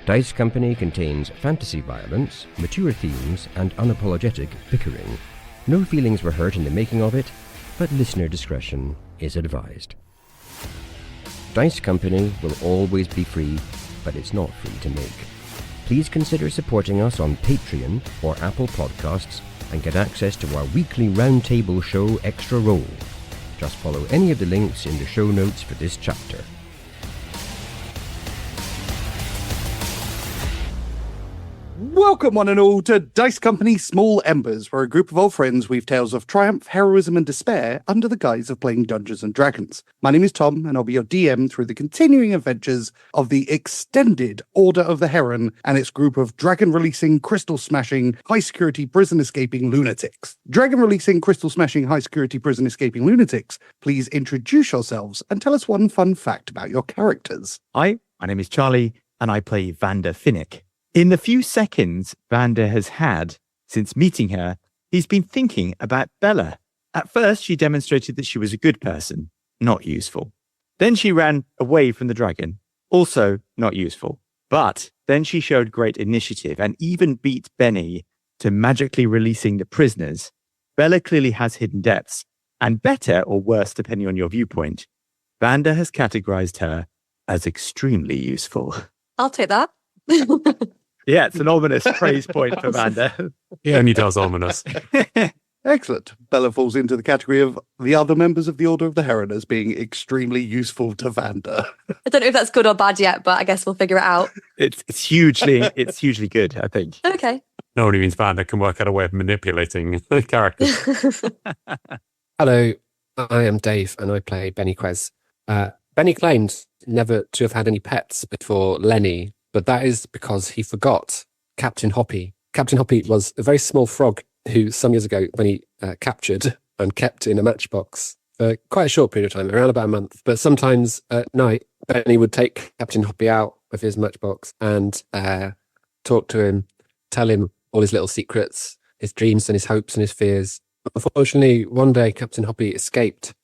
Dice Company contains fantasy violence, mature themes, and unapologetic bickering. No feelings were hurt in the making of it, but listener discretion is advised. Dice Company will always be free, but it's not free to make. Please consider supporting us on Patreon or Apple Podcasts and get access to our weekly roundtable show Extra Roll. Just follow any of the links in the show notes for this chapter. Welcome one and all to Dice Company Small Embers, where a group of old friends weave tales of triumph, heroism and despair under the guise of playing Dungeons & Dragons. My name is Tom, and I'll be your DM through the continuing adventures of the extended Order of the Heron and its group of dragon-releasing, crystal-smashing, high-security, prison-escaping lunatics. Dragon-releasing, crystal-smashing, high-security, prison-escaping lunatics, please introduce yourselves and tell us one fun fact about your characters. Hi, my name is Charlie, and I play Vander Finnick. In the few seconds Vander has had since meeting her, he's been thinking about Bella. At first, she demonstrated that she was a good person, not useful. Then she ran away from the dragon, also not useful. But then she showed great initiative and even beat Bennie to magically releasing the prisoners. Bella clearly has hidden depths, and better or worse, depending on your viewpoint, Vander has categorized her as extremely useful. I'll take that. Yeah, it's an ominous praise point for Vander. He only does ominous. Excellent. Bella falls into the category of the other members of the Order of the Heron as being extremely useful to Vander. I don't know if that's good or bad yet, but I guess we'll figure it out. It's hugely good, I think. Okay. No, it means Vander can work out a way of manipulating characters. Hello, I am Dave, and I play Bennie Quez. Bennie claims never to have had any pets before Lenny, but that is because he forgot Captain Hoppy. Captain Hoppy was a very small frog who some years ago, when he captured and kept in a matchbox for quite a short period of time, around about a month. But sometimes at night, Bennie would take Captain Hoppy out of his matchbox and talk to him, tell him all his little secrets, his dreams and his hopes and his fears. Unfortunately, one day Captain Hoppy escaped,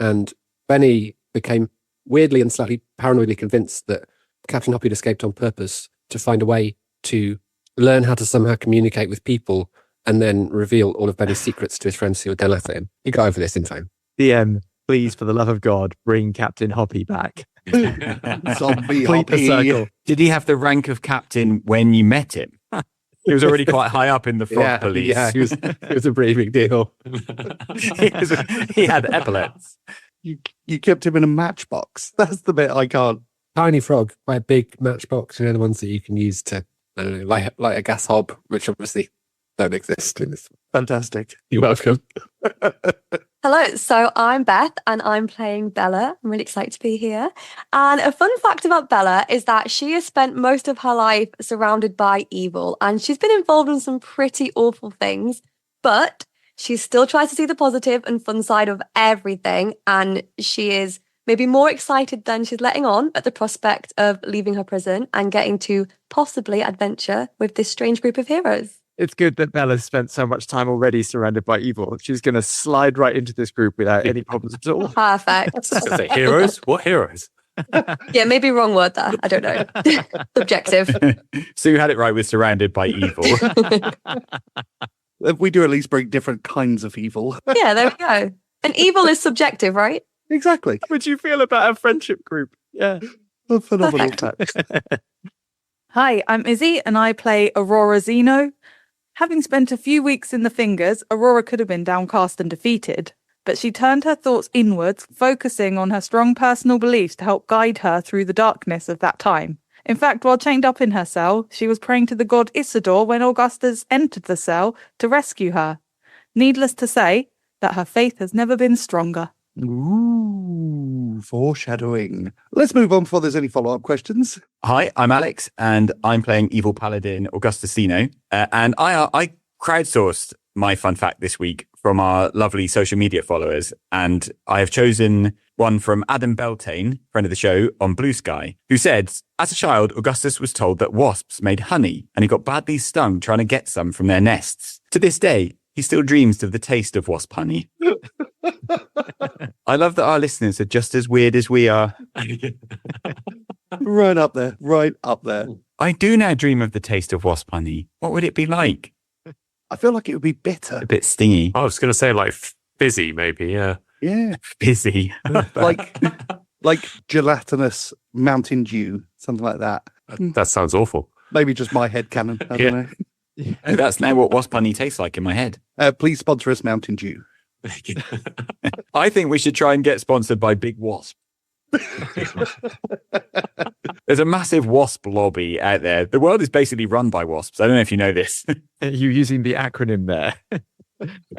and Bennie became weirdly and slightly paranoidly convinced that Captain Hoppy had escaped on purpose to find a way to learn how to somehow communicate with people and then reveal all of Bennie's secrets to his friends who would then laugh at him. He got over this in time. DM, please, for the love of God, bring Captain Hoppy back. Zombie Complete the Hoppy. circle. Did he have the rank of captain when you met him? He was already quite high up in the frog police. Yeah, he was a pretty big deal. He had epaulets. You kept him in a matchbox. That's the bit I can't. Tiny frog, quite a big matchbox, the ones that you can use to, I don't know, light a gas hob, which obviously don't exist in this. Fantastic. You're welcome. Hello, so I'm Beth and I'm playing Bella. I'm really excited to be here. And a fun fact about Bella is that she has spent most of her life surrounded by evil and she's been involved in some pretty awful things, but she still tries to see the positive and fun side of everything, and she is maybe more excited than she's letting on at the prospect of leaving her prison and getting to possibly adventure with this strange group of heroes. It's good that Bella's spent so much time already surrounded by evil. She's going to slide right into this group without any problems at all. Perfect. Say heroes? What heroes? Yeah, maybe wrong word there. I don't know. Subjective. Sue had it right with surrounded by evil. We do at least bring different kinds of evil. Yeah, there we go. And evil is subjective, right? Exactly. How would you feel about a friendship group? Yeah. A phenomenal Perfect. fact. Hi, I'm Izzy and I play Aurora Zeno. Having spent a few weeks in the fingers, Aurora could have been downcast and defeated, but she turned her thoughts inwards, focusing on her strong personal beliefs to help guide her through the darkness of that time. In fact, while chained up in her cell, she was praying to the god Isidore when Augustus entered the cell to rescue her. Needless to say that her faith has never been stronger. Ooh, foreshadowing. Let's move on before there's any follow-up questions. Hi, I'm Alex, and I'm playing evil paladin Augustus Zeno. And I crowdsourced my fun fact this week from our lovely social media followers, and I have chosen one from Adam Beltane, friend of the show, on Blue Sky, who said, as a child, Augustus was told that wasps made honey, and he got badly stung trying to get some from their nests. To this day, he still dreams of the taste of wasp honey. I love that our listeners are just as weird as we are. Right up there. Right up there. I do now dream of the taste of wasp honey. What would it be like? I feel like it would be bitter. A bit stingy. I was going to say like fizzy, maybe. Yeah. Yeah. Fizzy. like gelatinous Mountain Dew, something like that. That sounds awful. Maybe just my head canon. I don't know. That's now what wasp honey tastes like in my head. Please sponsor us, Mountain Dew. I think we should try and get sponsored by Big Wasp. There's a massive wasp lobby out there. The world is basically run by wasps. I don't know if you know this. You're using the acronym there.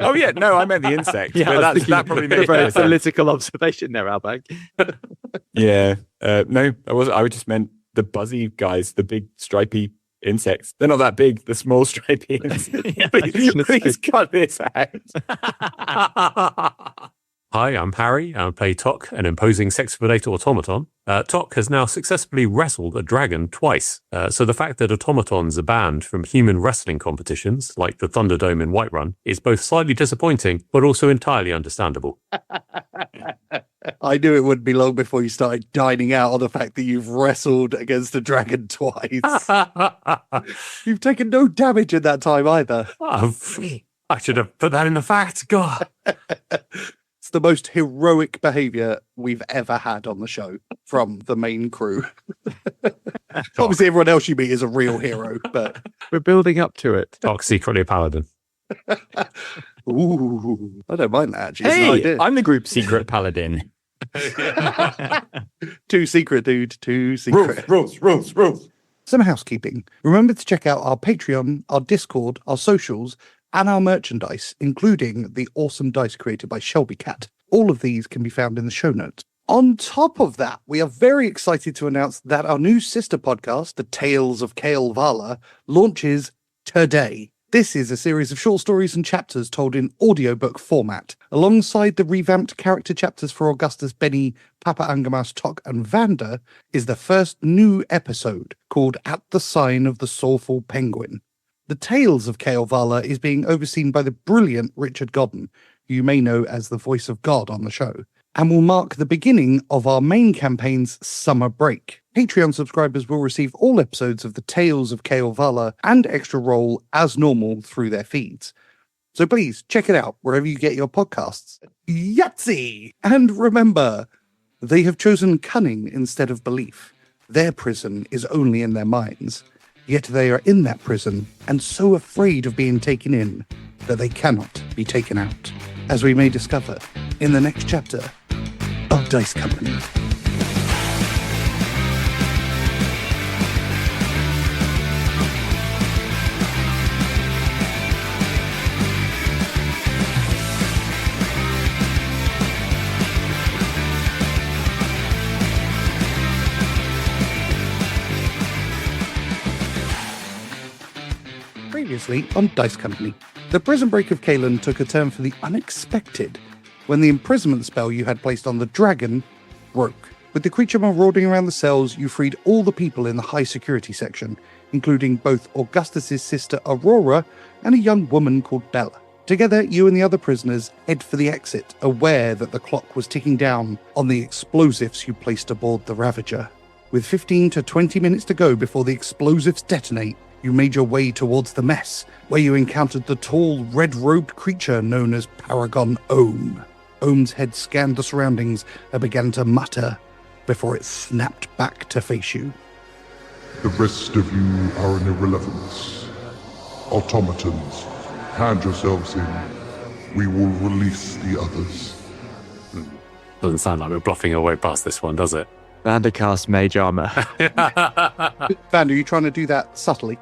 Oh yeah, no, I meant the insect. Yeah, but that probably makes a very better sense. political observation there, Albag. Yeah, no, I wasn't. I just meant the buzzy guys, the big stripy insects. They're not that big. The small stripy insects. Yeah, please cut this out. Hi, I'm Harry. I play Tok, an imposing sex-predate automaton. Tok has now successfully wrestled a dragon twice. So the fact that automatons are banned from human wrestling competitions, like the Thunderdome in Whiterun, is both slightly disappointing, but also entirely understandable. I knew it wouldn't be long before you started dining out on the fact that you've wrestled against a dragon twice. You've taken no damage in that time either. Oh, I should have put that in the fact. God. It's the most heroic behaviour we've ever had on the show from the main crew. Obviously, everyone else you meet is a real hero, but We're building up to it. Tok, secretly a paladin. ooh, I don't mind that actually. It's an Hey, idea. I'm the group secret paladin. Too secret, dude. Too secret. Rules. Some housekeeping. Remember to check out our Patreon, our Discord, our socials, and our merchandise, including the awesome dice created by Shelby Cat. All of these can be found in the show notes. On top of that, we are very excited to announce that our new sister podcast, The Tales of Kael Vala, launches today. This is a series of short stories and chapters told in audiobook format. Alongside the revamped character chapters for Augustus, Bennie, Papa Angamas, Tok, and Vander, is the first new episode called At the Sign of the Soulful Penguin. The Tales of Kael Vala is being overseen by the brilliant Richard Godden, who you may know as the voice of God on the show, and will mark the beginning of our main campaign's summer break. Patreon subscribers will receive all episodes of the Tales of Kael Vala and Extra Roll as normal through their feeds. So please check it out wherever you get your podcasts. Yahtzee! And remember, they have chosen cunning instead of belief. Their prison is only in their minds. Yet they are in that prison and so afraid of being taken in that they cannot be taken out, as we may discover in the next chapter of Dice Company. Previously on Dice Company, the prison break of Khailian took a turn for the unexpected when the imprisonment spell you had placed on the dragon broke. With the creature marauding around the cells, you freed all the people in the high security section, including both Augustus's sister Aurora and a young woman called Bella. Together, you and the other prisoners head for the exit, aware that the clock was ticking down on the explosives you placed aboard the Ravager. With 15 to 20 minutes to go before the explosives detonate, you made your way towards the mess, where you encountered the tall, red-robed creature known as Paragon Ohm. Ohm's head scanned the surroundings and began to mutter before it snapped back to face you. The rest of you are an irrelevance. Automatons, hand yourselves in. We will release the others. Doesn't sound like we're bluffing our way past this one, does it? Vander cast mage armor. Vander, are you trying to do that subtly?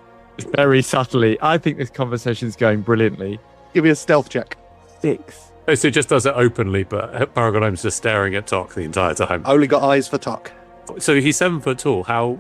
Very subtly. I think this conversation's going brilliantly. Give me a stealth check. 6. Oh, so it just does it openly, but Paragon Ohm's just staring at Tok the entire time. Only got eyes for Tok. So he's 7 foot tall. How,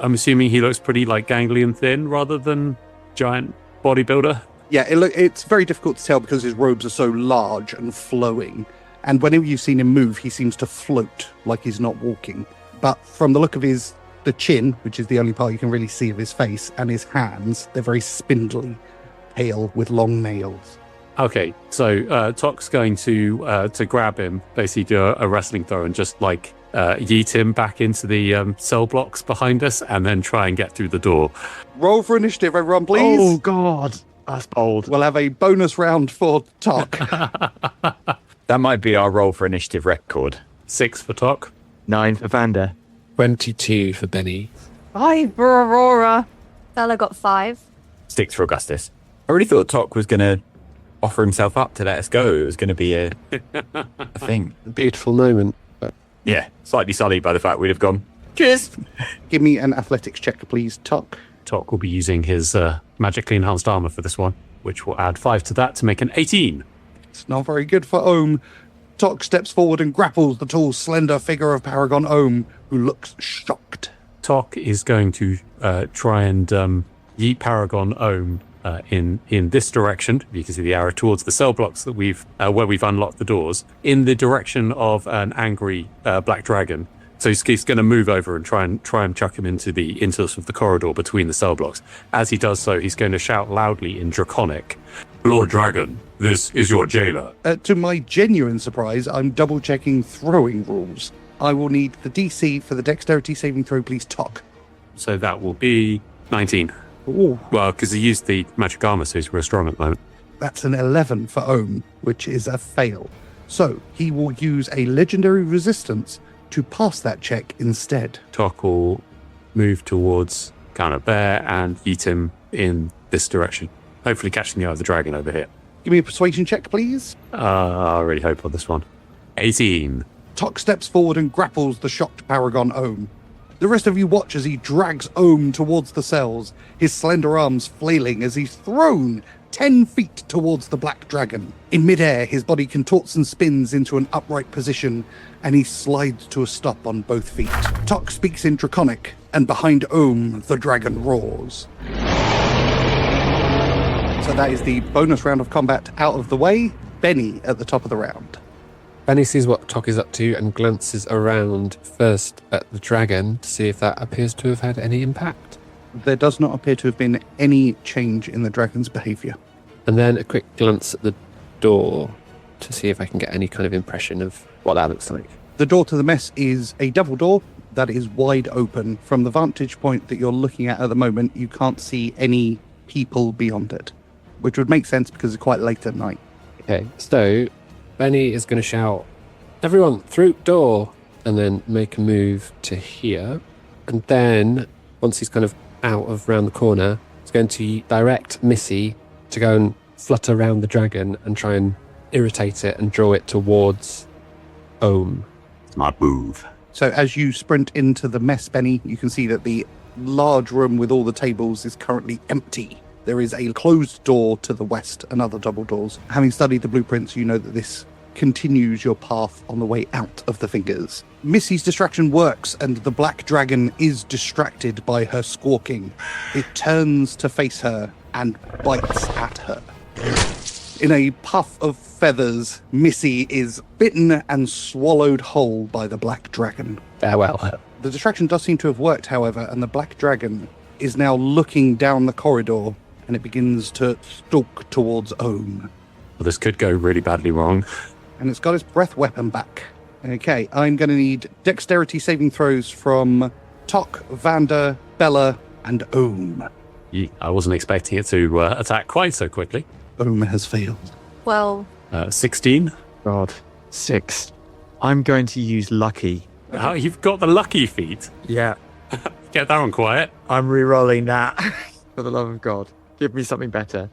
I'm assuming he looks pretty, gangly and thin rather than giant bodybuilder? Yeah, it's very difficult to tell because his robes are so large and flowing. And whenever you've seen him move, he seems to float like he's not walking. But from the look of the chin, which is the only part you can really see of his face, and his hands, they're very spindly, pale with long nails. Okay, so Tok's going to grab him, basically do a wrestling throw and just yeet him back into the cell blocks behind us and then try and get through the door. Roll for initiative, everyone, please. Oh, God. That's bold. We'll have a bonus round for Tok. That might be our roll for initiative record. 6 for Tok. 9 for Vander. 22 for Bennie. 5 for Aurora. Bella got 5. 6 for Augustus. I really thought Tok was going to offer himself up to let us go. It was going to be a thing. A beautiful moment. But Yeah, slightly sullied by the fact we'd have gone, cheers. Give me an athletics check, please, Tok. Tok will be using his magically enhanced armor for this one, which will add 5 to that to make an 18. It's not very good for Ohm. Tok steps forward and grapples the tall, slender figure of Paragon Ohm, who looks shocked. Tok is going to try and yeet Paragon Ohm in this direction. You can see the arrow towards the cell blocks that we've where we've unlocked the doors, in the direction of an angry black dragon. So he's going to move over and try and chuck him into sort of the corridor between the cell blocks. As he does so, he's going to shout loudly in Draconic, "Lord Dragon, this is your jailer." To my genuine surprise, I'm double-checking throwing rules. I will need the DC for the dexterity saving throw, please, Tok. So that will be 19. Ooh, Well, because he used the magic armor, so he's real strong at the moment. that's an 11 for Ohm, which is a fail. So he will use a legendary resistance to pass that check instead. Tok will move towards Gunner Bear and yeet him in this direction, hopefully catching the eye of the dragon over here. Give me a persuasion check, please. I really hope on this one. 18. Tok steps forward and grapples the shocked Paragon Ohm. The rest of you watch as he drags Ohm towards the cells, his slender arms flailing as he's thrown 10 feet towards the black dragon. In midair, his body contorts and spins into an upright position, and he slides to a stop on both feet. Tok speaks in Draconic, and behind Ohm, the dragon roars. So that is the bonus round of combat out of the way. Bennie at the top of the round. Bennie sees what Tok is up to and glances around first at the dragon to see if that appears to have had any impact. There does not appear to have been any change in the dragon's behaviour. And then a quick glance at the door to see if I can get any kind of impression of what that looks like. The door to the mess is a double door that is wide open. From the vantage point that you're looking at the moment, you can't see any people beyond it, which would make sense because it's quite late at night. Okay, so Bennie is going to shout, "Everyone, through door!" and then make a move to here. And then, once he's kind of out of round the corner, he's going to direct Missy to go and flutter around the dragon and try and irritate it and draw it towards Ohm. Smart move. So as you sprint into the mess, Bennie, you can see that the large room with all the tables is currently empty. There is a closed door to the west and other double doors. Having studied the blueprints, you know that this continues your path on the way out of the fingers. Missy's distraction works, and the black dragon is distracted by her squawking. It turns to face her and bites at her. In a puff of feathers, Missy is bitten and swallowed whole by the black dragon. Farewell. The distraction does seem to have worked, however, and the black dragon is now looking down the corridor, and it begins to stalk towards Ohm. Well, this could go really badly wrong. And it's got its breath weapon back. Okay, I'm going to need dexterity saving throws from Tok, Vander, Bella, and Ohm. I wasn't expecting it to attack quite so quickly. Ohm has failed. Well, 16. God. 6. I'm going to use lucky. Oh, you've got the lucky feat. Yeah. Get that one quiet. I'm re-rolling that. For the love of God. Give me something better.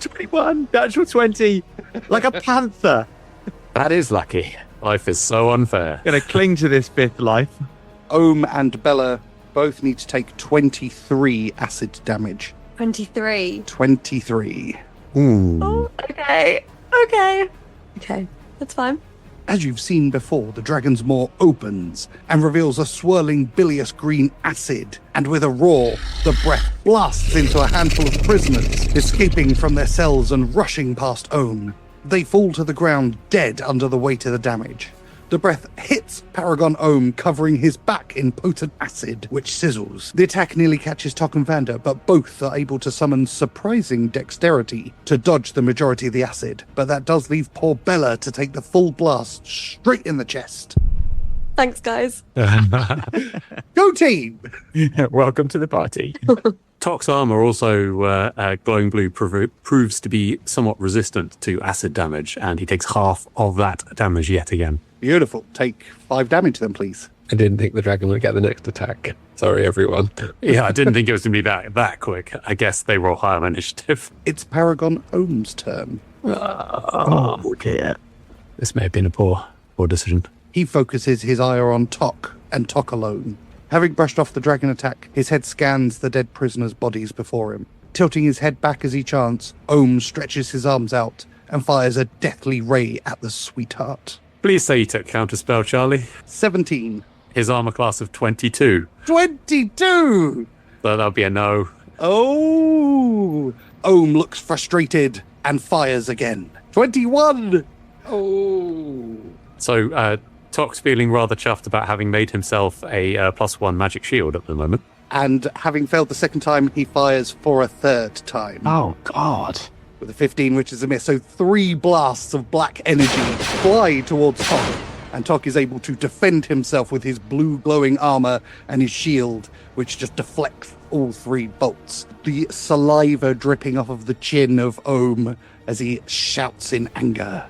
21. Natural 20. Like a panther. That is lucky. Life is so unfair. Gonna cling to this 5th life. Ohm and Bella both need to take 23 acid damage. 23. 23. Oh, okay. Okay, that's fine. As you've seen before, the dragon's maw opens and reveals a swirling bilious green acid, and with a roar, the breath blasts into a handful of prisoners, escaping from their cells and rushing past Ohm. They fall to the ground dead under the weight of the damage. The breath hits Paragon Ohm, covering his back in potent acid, which sizzles. The attack nearly catches Tok and Vander, but both are able to summon surprising dexterity to dodge the majority of the acid. But that does leave poor Bella to take the full blast straight in the chest. Thanks, guys. Go team! Welcome to the party. Tok's armor also glowing blue proves to be somewhat resistant to acid damage, and he takes half of that damage yet again. Beautiful. Take 5 damage then, please. I didn't think the dragon would get the next attack. Sorry, everyone. Yeah, I didn't think it was going to be that quick. I guess they roll high on initiative. It's Paragon Ohm's turn. Oh, dear. This may have been a poor decision. He focuses his ire on Tok, and Tok alone. Having brushed off the dragon attack, his head scans the dead prisoners' bodies before him. Tilting his head back as he chants, Ohm stretches his arms out and fires a deathly ray at the sweetheart. Please say you took counterspell, Charlie. 17. His armor class of 22. 22! So that'll be a no. Oh! Ohm looks frustrated and fires again. 21! Oh! So Tok's feeling rather chuffed about having made himself a +1 magic shield at the moment. And having failed the second time, he fires for a third time. Oh, God. With a 15, which is a miss. So 3 blasts of black energy fly towards Tok. And Tok is able to defend himself with his blue glowing armor and his shield, which just deflects all 3 bolts. The saliva dripping off of the chin of Ohm as he shouts in anger.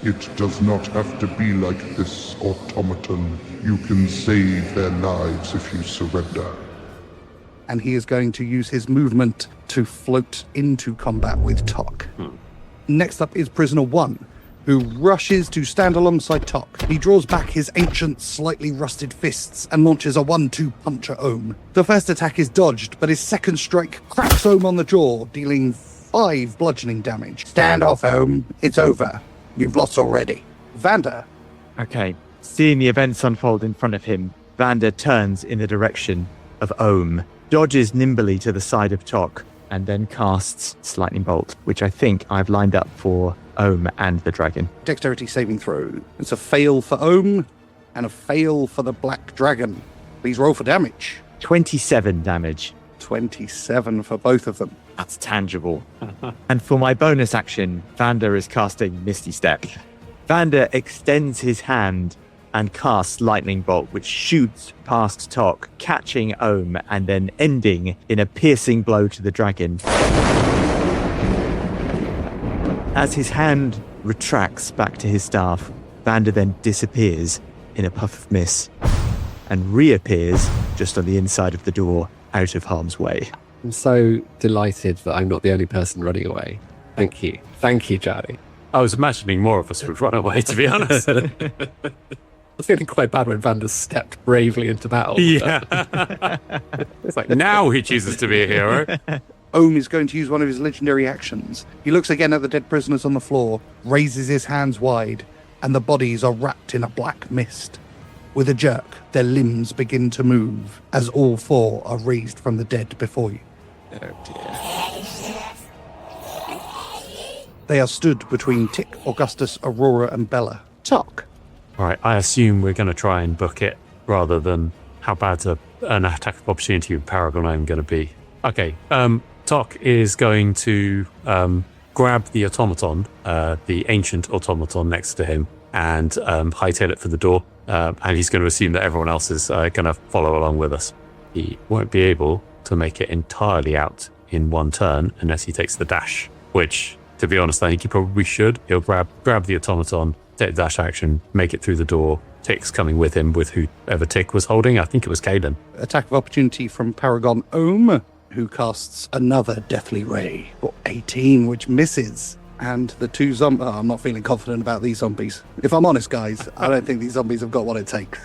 It does not have to be like this, automaton. You can save their lives if you surrender. And he is going to use his movement to float into combat with Tok. Next up is Prisoner 1, who rushes to stand alongside Tok. He draws back his ancient, slightly rusted fists and launches a 1-2 punch at Ohm. The first attack is dodged, but his second strike cracks Ohm on the jaw, dealing 5 bludgeoning damage. Stand off, Ohm. It's over. You've lost already. Vander. Okay. Seeing the events unfold in front of him, Vander turns in the direction of Ohm, dodges nimbly to the side of Tok, and then casts Lightning Bolt, which I think I've lined up for Ohm and the dragon. Dexterity saving throw. It's a fail for Ohm and a fail for the black dragon. Please roll for damage. 27 damage. 27 for both of them. That's tangible. And for my bonus action, Vander is casting Misty Step. Vander extends his hand and casts Lightning Bolt, which shoots past Tok, catching Ohm and then ending in a piercing blow to the dragon. As his hand retracts back to his staff, Vander then disappears in a puff of mist and reappears just on the inside of the door, out of harm's way. I'm so delighted that I'm not the only person running away. Thank you. Thank you, Charlie. I was imagining more of us would run away, to be honest. I was feeling quite bad when Vander stepped bravely into battle. Yeah. It's like, now he chooses to be a hero. Ohm is going to use one of his legendary actions. He looks again at the dead prisoners on the floor, raises his hands wide, and the bodies are wrapped in a black mist. With a jerk, their limbs begin to move as all 4 are raised from the dead before you. Oh, dear. They are stood between Tick, Augustus, Aurora, and Bella. Tok. All right, I assume we're going to try and book it rather than how bad's an attack of opportunity with Paragon Ohm going to be. Okay, Tok is going to grab the automaton, the ancient automaton next to him, and hightail it for the door. And he's going to assume that everyone else is going to follow along with us. He won't be able to make it entirely out in one turn unless he takes the dash, which, to be honest, I think he probably should. He'll grab the automaton, take the dash action, make it through the door. Tick's coming with him with whoever Tick was holding. I think it was Khailian. Attack of opportunity from Paragon Ohm, who casts another Deathly Ray for 18, which misses. And the 2 zombies... Oh, I'm not feeling confident about these zombies. If I'm honest, guys, I don't think these zombies have got what it takes.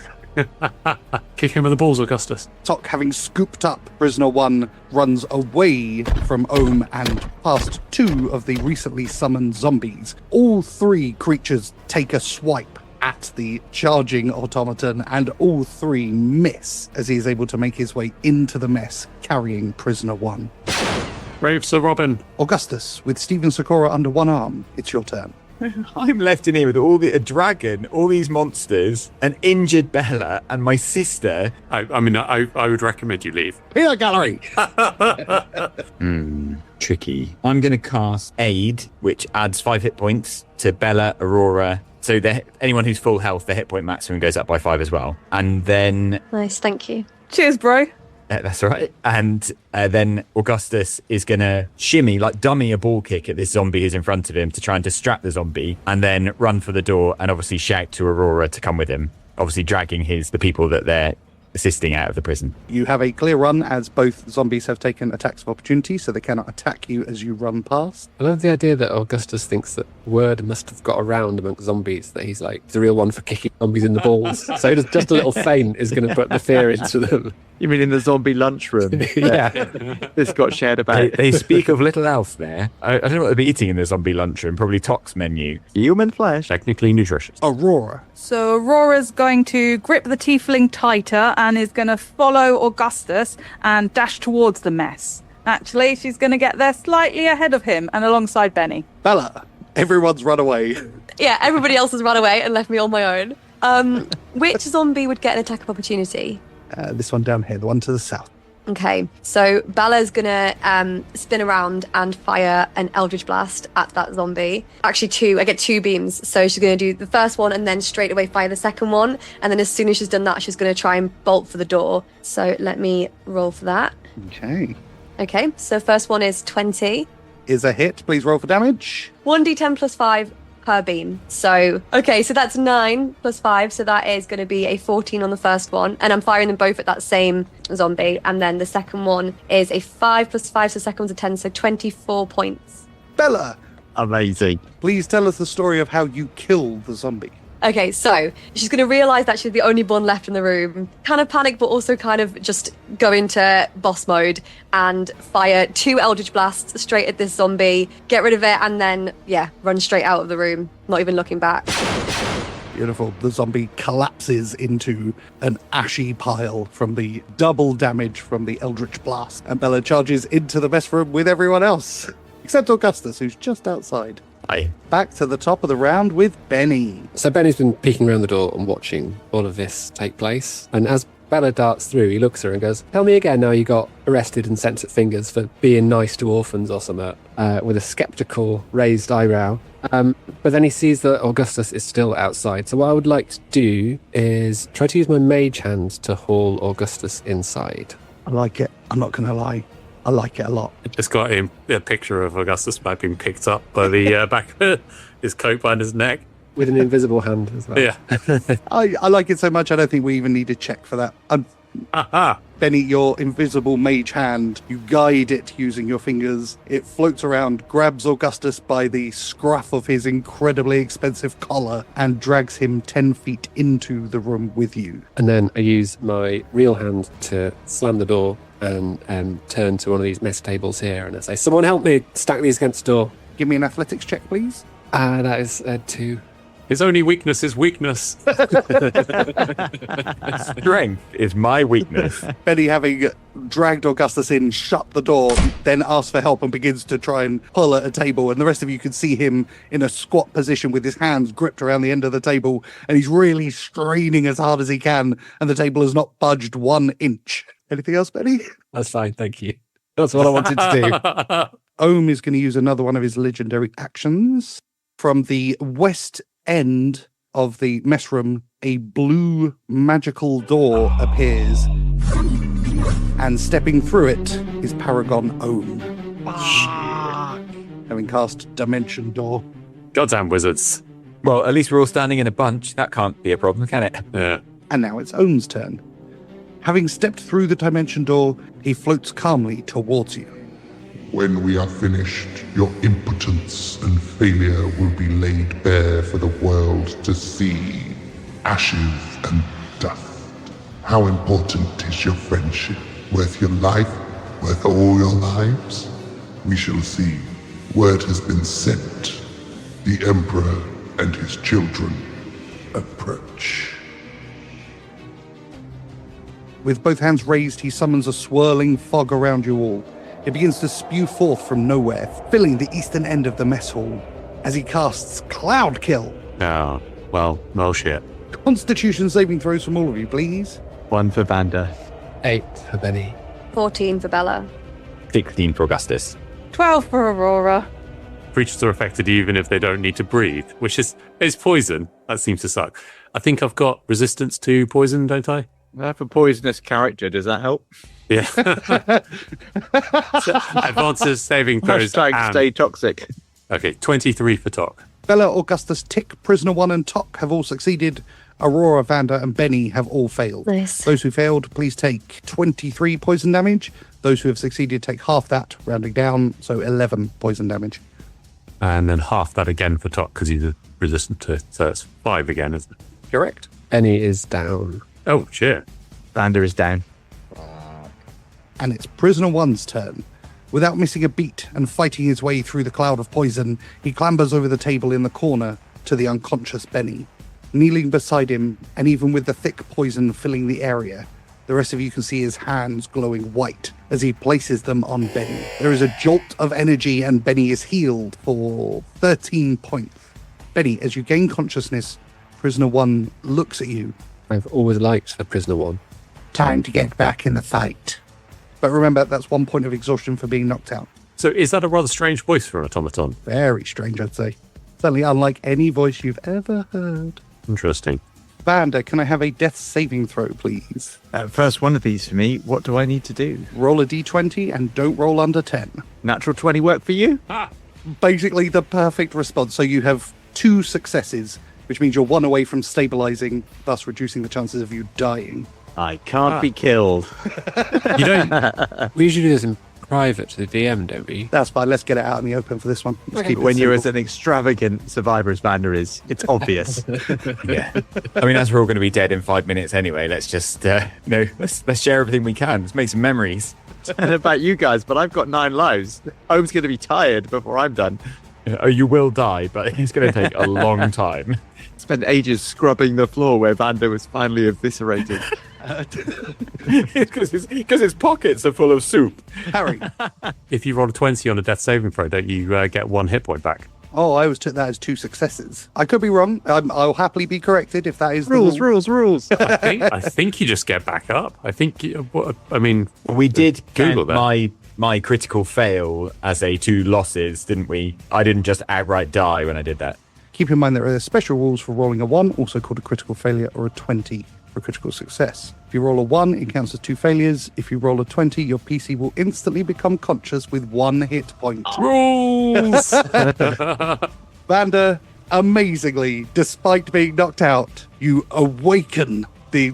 Kick him in the balls, Augustus. Tok, having scooped up Prisoner 1, runs away from Ohm and past 2 of the recently summoned zombies. All 3 creatures take a swipe at the charging automaton, and all 3 miss as he is able to make his way into the mess, carrying Prisoner 1. Brave Sir Robin. Augustus, with Stephen Sakura under one arm, it's your turn. I'm left in here with a dragon, all these monsters, an injured Bella, and my sister. I mean, I would recommend you leave. Peanut gallery! Tricky. I'm going to cast Aid, which adds 5 hit points to Bella, Aurora, So anyone who's full health, the hit point maximum goes up by 5 as well. And then... Nice, thank you. Cheers, bro. That's all right. And then Augustus is going to shimmy, like dummy a ball kick at this zombie who's in front of him to try and distract the zombie, and then run for the door and obviously shout to Aurora to come with him, obviously dragging the people that they're assisting out of the prison. You have a clear run as both zombies have taken attacks of opportunity, so they cannot attack you as you run past. I love the idea that Augustus thinks that word must have got around amongst zombies, that he's like the real one for kicking zombies in the balls. So just a little feint is going to put the fear into them. You mean in the zombie lunchroom? Yeah. This got shared about. They speak of little else there. I don't know what they'll be eating in the zombie lunchroom. Probably Tok's menu. Human flesh. Technically nutritious. Aurora. So Aurora's going to grip the tiefling tighter and is going to follow Augustus and dash towards the mess. Actually, she's going to get there slightly ahead of him and alongside Bennie. Bella. Everyone's run away. Yeah, everybody else has run away and left me on my own. Which zombie would get an attack of opportunity? This one down here, the one to the south. Okay, so Bella's gonna spin around and fire an Eldritch Blast at that zombie. Actually, 2. I get 2 beams. So she's gonna do the first one and then straight away fire the second one. And then as soon as she's done that, she's gonna try and bolt for the door. So let me roll for that. Okay. Okay, so first one is 20. Is a hit. Please roll for damage. 1d10 plus 5 per beam. So, okay, so that's 9 plus 5. So that is going to be a 14 on the first one. And I'm firing them both at that same zombie. And then the second one is a 5 plus 5. So the second one's a 10. So 24 points. Bella. Amazing. Please tell us the story of how you killed the zombie. Okay, so she's going to realise that she's the only one left in the room. Kind of panic, but also kind of just go into boss mode and fire 2 Eldritch Blasts straight at this zombie, get rid of it, and then, run straight out of the room, not even looking back. Beautiful. The zombie collapses into an ashy pile from the double damage from the Eldritch Blast. And Bella charges into the mess room with everyone else, except Augustus, who's just outside. Aye. Back to the top of the round with Bennie. So Benny's been peeking around the door and watching all of this take place. And as Bella darts through, he looks at her and goes, "Tell me again now you got arrested and sent at fingers for being nice to orphans or something," with a sceptical raised eyebrow. But then he sees that Augustus is still outside. So what I would like to do is try to use my mage hand to haul Augustus inside. I like it. I'm not going to lie. I like it a lot. It's got a picture of Augustus being picked up by the back of his coat behind his neck. With an invisible hand as well. Yeah. I like it so much I don't think we even need a check for that. Bennie, your invisible mage hand, you guide it using your fingers. It floats around, grabs Augustus by the scruff of his incredibly expensive collar and drags him 10 feet into the room with you. And then I use my real hand to slam the door and turn to one of these mess tables here and I say, "Someone help me stack these against the door." Give me an athletics check, please. That is 2. His only weakness is weakness. Strength is my weakness. Bennie, having dragged Augustus in, shut the door, then asks for help and begins to try and pull at a table. And the rest of you can see him in a squat position with his hands gripped around the end of the table. And he's really straining as hard as he can. And the table has not budged 1 inch. Anything else, Bennie? That's fine, thank you. That's what I wanted to do. Ohm is going to use another one of his legendary actions. From the west end of the mess room, a blue magical door appears. And stepping through it is Paragon Ohm. Having cast Dimension Door. Goddamn wizards. Well, at least we're all standing in a bunch. That can't be a problem, can it? Yeah. And now it's Ohm's turn. Having stepped through the Dimension Door, he floats calmly towards you. When we are finished, your impotence and failure will be laid bare for the world to see. Ashes and dust. How important is your friendship? Worth your life? Worth all your lives? We shall see. Word has been sent. The Emperor and his children approach. With both hands raised, he summons a swirling fog around you all. It begins to spew forth from nowhere, filling the eastern end of the mess hall, as he casts Cloud Kill. Oh, well, shit. Constitution saving throws from all of you, please. 1 for Vander. 8 for Benny. 14 for Bella. 16 for Augustus. 12 for Aurora. creatures are affected even if they don't need to breathe, which is poison. That seems to suck. I think I've got resistance to poison, don't I? For poisonous character, does that help? Yeah. So, advances saving throws. Hashtag stay toxic. Okay, 23 for Tok. Bella, Augustus, Tick, Prisoner 1 and Tok have all succeeded. Aurora, Vander and Bennie have all failed. Nice. Those who failed, please take 23 poison damage. Those who have succeeded take half that, rounding down, so 11 poison damage. And then half that again for Tok because he's resistant to it. So it's 5 again, isn't it? Correct. Bennie is down. Oh, shit. Vander is down. And it's Prisoner 1's turn. Without missing a beat and fighting his way through the cloud of poison, he clambers over the table in the corner to the unconscious Bennie. Kneeling beside him, and even with the thick poison filling the area, the rest of you can see his hands glowing white as he places them on Bennie. There is a jolt of energy and Bennie is healed for 13 points. Bennie, as you gain consciousness, Prisoner 1 looks at you. I've always liked the Prisoner 1. Time to get back in the fight. But remember, that's 1 point of exhaustion for being knocked out. So is that a rather strange voice for an automaton? Very strange, I'd say. Certainly unlike any voice you've ever heard. Interesting. Vander, can I have a death saving throw, please? First one of these for me. What do I need to do? Roll a d20 and don't roll under 10. Natural 20 work for you? Basically the perfect response. So you have 2 successes, which means you're 1 away from stabilizing, thus reducing the chances of you dying. I can't be killed. You don't... We usually do this in private to the DM, don't we? That's fine. Let's get it out in the open for this one. Let's keep it When you're as simple. an extravagant survivor as Vander is, it's obvious. Yeah. I mean, as we're all going to be dead in 5 minutes anyway, let's just, let's share everything we can. Let's make some memories. And about you guys, but I've got 9 lives. Ohm's going to be tired before I'm done. Oh, you will die, but it's going to take a long time. Spent ages scrubbing the floor where Vander was finally eviscerated. Because his pockets are full of soup. Harry. If you roll a 20 on a death saving throw, don't you get 1 hit point back? Oh, I always took that as 2 successes. I could be wrong. I'll happily be corrected if that is the Rules. I think you just get back up. I think, We did Google count that. my critical fail as 2 losses, didn't we? I didn't just outright die when I did that. Keep in mind there are special rules for rolling a 1, also called a critical failure, or a 20 for critical success. If you roll a 1, it counts as 2 failures. If you roll a 20, your PC will instantly become conscious with 1 hit point. Rules! Vander, amazingly, despite being knocked out, you awaken.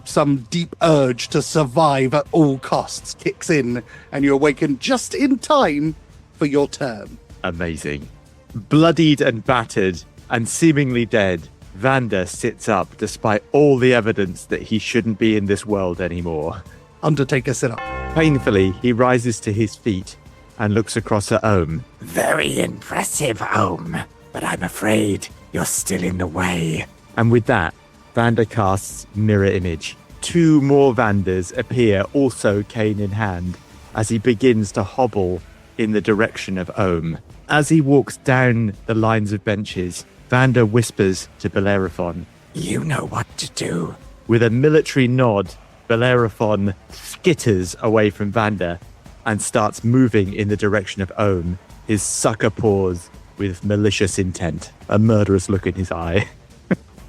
Some deep urge to survive at all costs kicks in, and you awaken just in time for your turn. Amazing. Bloodied and battered and seemingly dead, Vander sits up despite all the evidence that he shouldn't be in this world anymore. Undertaker, sit up. Painfully, he rises to his feet and looks across at Ohm. Very impressive, Ohm, but I'm afraid you're still in the way. And with that, Vander casts Mirror Image. 2 more Vanders appear, also cane in hand, as he begins to hobble in the direction of Ohm. As he walks down the lines of benches, Vander whispers to Bellerophon. You know what to do. With a military nod, Bellerophon skitters away from Vander and starts moving in the direction of Ohm, his sucker paws with malicious intent, a murderous look in his eye.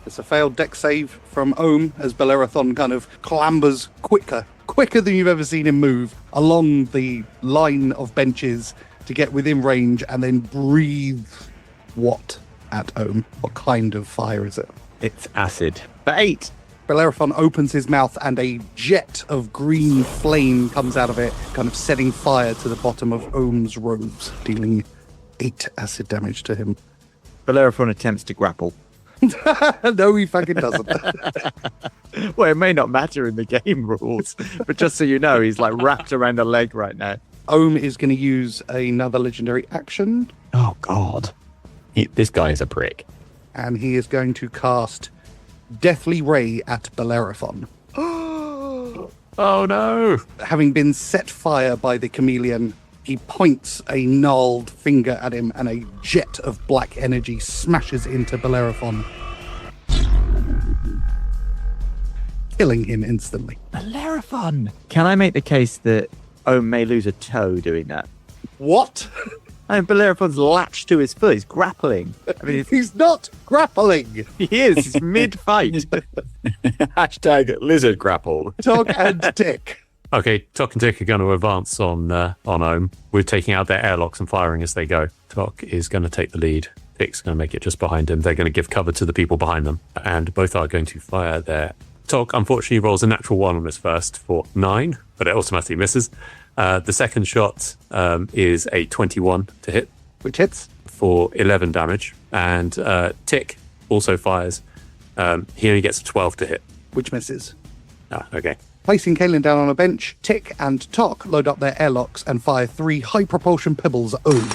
It's a failed deck save from Ohm as Bellerophon kind of clambers quicker than you've ever seen him move along the line of benches to get within range and then breathe what at Ohm? What kind of fire is it? It's acid. For 8. Bellerophon opens his mouth and a jet of green flame comes out of it, kind of setting fire to the bottom of Ohm's robes, dealing 8 acid damage to him. Bellerophon attempts to grapple. No, he fucking doesn't. Well, it may not matter in the game rules, but just so you know, he's like wrapped around a leg right now. Ohm is going to use another legendary action, Oh, God. This guy is a prick. and he is going to cast Deathly Ray at Bellerophon. Oh no! Having been set fire by the chameleon, he points a gnarled finger at him, and a jet of black energy smashes into Bellerophon, killing him instantly. Bellerophon! Can I make the case that Ohm may lose a toe doing that? What? And Bellerophon's latched to his foot. He's grappling. I mean, He's not grappling. he is. He's mid-fight. Hashtag lizard grapple. Tog and Tick. Okay, Tok and Tick are going to advance on Ohm. We're taking out their airlocks and firing as they go. Tok is going to take the lead. Tick's going to make it just behind him. They're going to give cover to the people behind them. And both are going to fire their... Tok, unfortunately, rolls a natural 1 on his first for 9, but it automatically misses. The second shot is a 21 to hit. Which hits? For 11 damage. And Tick also fires. He only gets a 12 to hit. Which misses. Ah, okay. Placing Khailian down on a bench, Tick and Tok load up their airlocks and fire 3 high-propulsion pebbles at Ohm.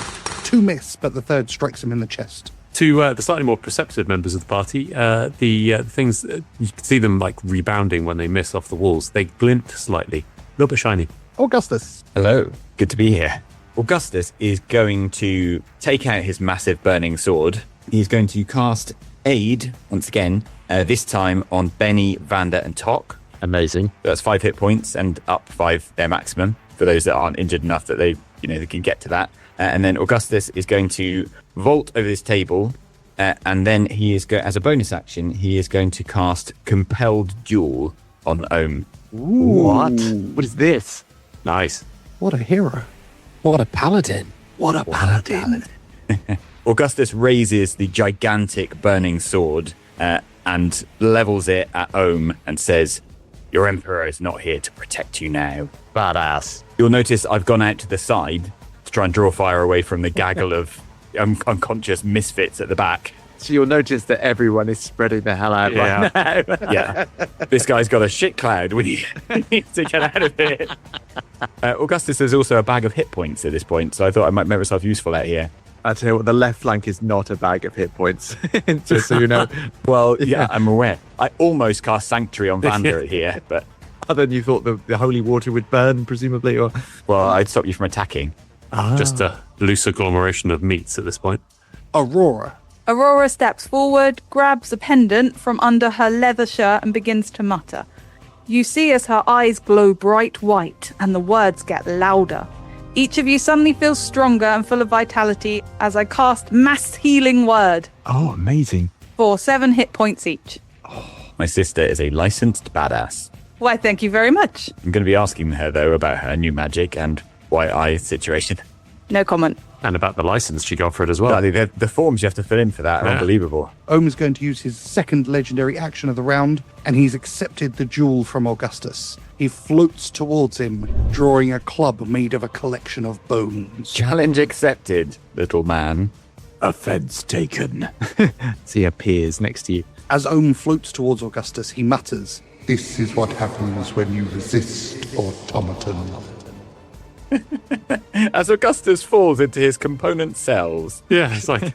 2 miss, but the third strikes him in the chest. To the slightly more perceptive members of the party, the things, you can see them like rebounding when they miss off the walls. They glint slightly, a little bit shiny. Augustus. Hello. Good to be here. Augustus is going to take out his massive burning sword. He's going to cast Aid once again, this time on Bennie, Vander, and Tok. Amazing. That's 5 hit points and up 5 their maximum for those that aren't injured enough that they can get to that. And then Augustus is going to vault over this table, and then he is as a bonus action, he is going to cast Compelled Duel on Ohm. What? What is this? Nice. What a hero. What a paladin. What a paladin. Augustus raises the gigantic burning sword and levels it at Ohm and says, "Your emperor is not here to protect you now." Badass. You'll notice I've gone out to the side to try and draw fire away from the gaggle of unconscious misfits at the back. So you'll notice that everyone is spreading the hell out right now. Yeah. This guy's got a shit cloud. We need to get out of here. Augustus has also a bag of hit points at this point, so I thought I might make myself useful out here. I tell you what, the left flank is not a bag of hit points, just so you know. Well, yeah, I'm aware. I almost cast Sanctuary on Vander here, but... Other than you thought the holy water would burn, presumably, or... Well, I'd stop you from attacking. Just a loose agglomeration of meats at this point. Aurora. Aurora steps forward, grabs a pendant from under her leather shirt and begins to mutter. You see as her eyes glow bright white and the words get louder. Each of you suddenly feels stronger and full of vitality as I cast Mass Healing Word Oh, amazing. for 7 hit points each. My sister is a licensed badass. Why, thank you very much. I'm going to be asking her, though, about her new magic and white eye situation. No comment. And about the license she got for it as well. The forms you have to fill in for that are unbelievable. Ohm is going to use his second legendary action of the round, and he's accepted the jewel from Augustus. He floats towards him, drawing a club made of a collection of bones. Challenge accepted, little man. Offense taken. So he appears next to you. As Ohm floats towards Augustus, he mutters, This is what happens when you resist automaton. As Augustus falls into his component cells. Yeah, it's like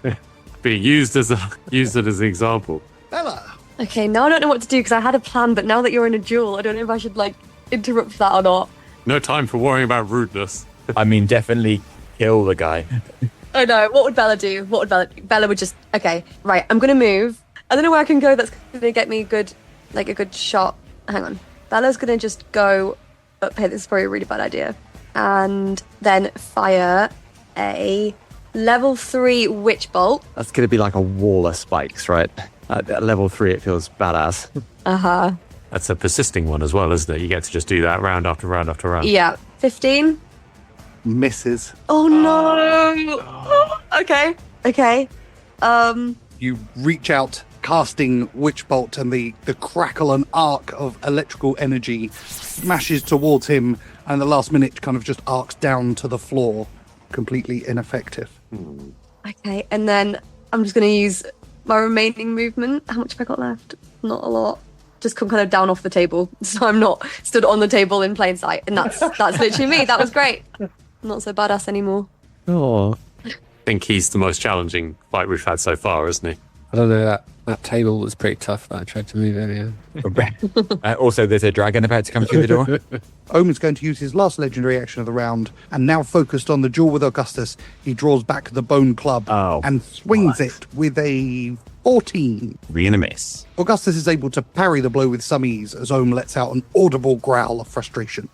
being used as an example. Bella! Okay, now I don't know what to do because I had a plan, but now that you're in a duel, I don't know if I should interrupt that or not. No time for worrying about rudeness. I mean, definitely kill the guy. Oh no, what would Bella do? What would Bella do? Bella would just, okay, right, I'm going to move. I don't know where I can go that's going to get me a good shot. Hang on. Bella's going to just go up here. This is probably a really bad idea. And then fire a level 3 witch bolt. That's going to be like a wall of spikes, right? At level 3, it feels badass. Uh-huh. That's a persisting one as well, isn't it? You get to just do that round after round after round. Yeah. 15. Misses. Oh no! Okay. You reach out, casting Witch Bolt, and the crackle and arc of electrical energy smashes towards him, and the last minute kind of just arcs down to the floor, completely ineffective. Okay, and then I'm just going to use my remaining movement. How much have I got left? Not a lot. Just come kind of down off the table, so I'm not stood on the table in plain sight. And that's literally me. That was great. I'm not so badass anymore. Oh. I think he's the most challenging fight we've had so far, isn't he? I don't know, that table was pretty tough, but I tried to move it, yeah. Also, there's a dragon about to come through the door. Ohm is going to use his last legendary action of the round, and now focused on the duel with Augustus, he draws back the bone club and swings it with a 14. Really a miss. Augustus is able to parry the blow with some ease as Ohm lets out an audible growl of frustration.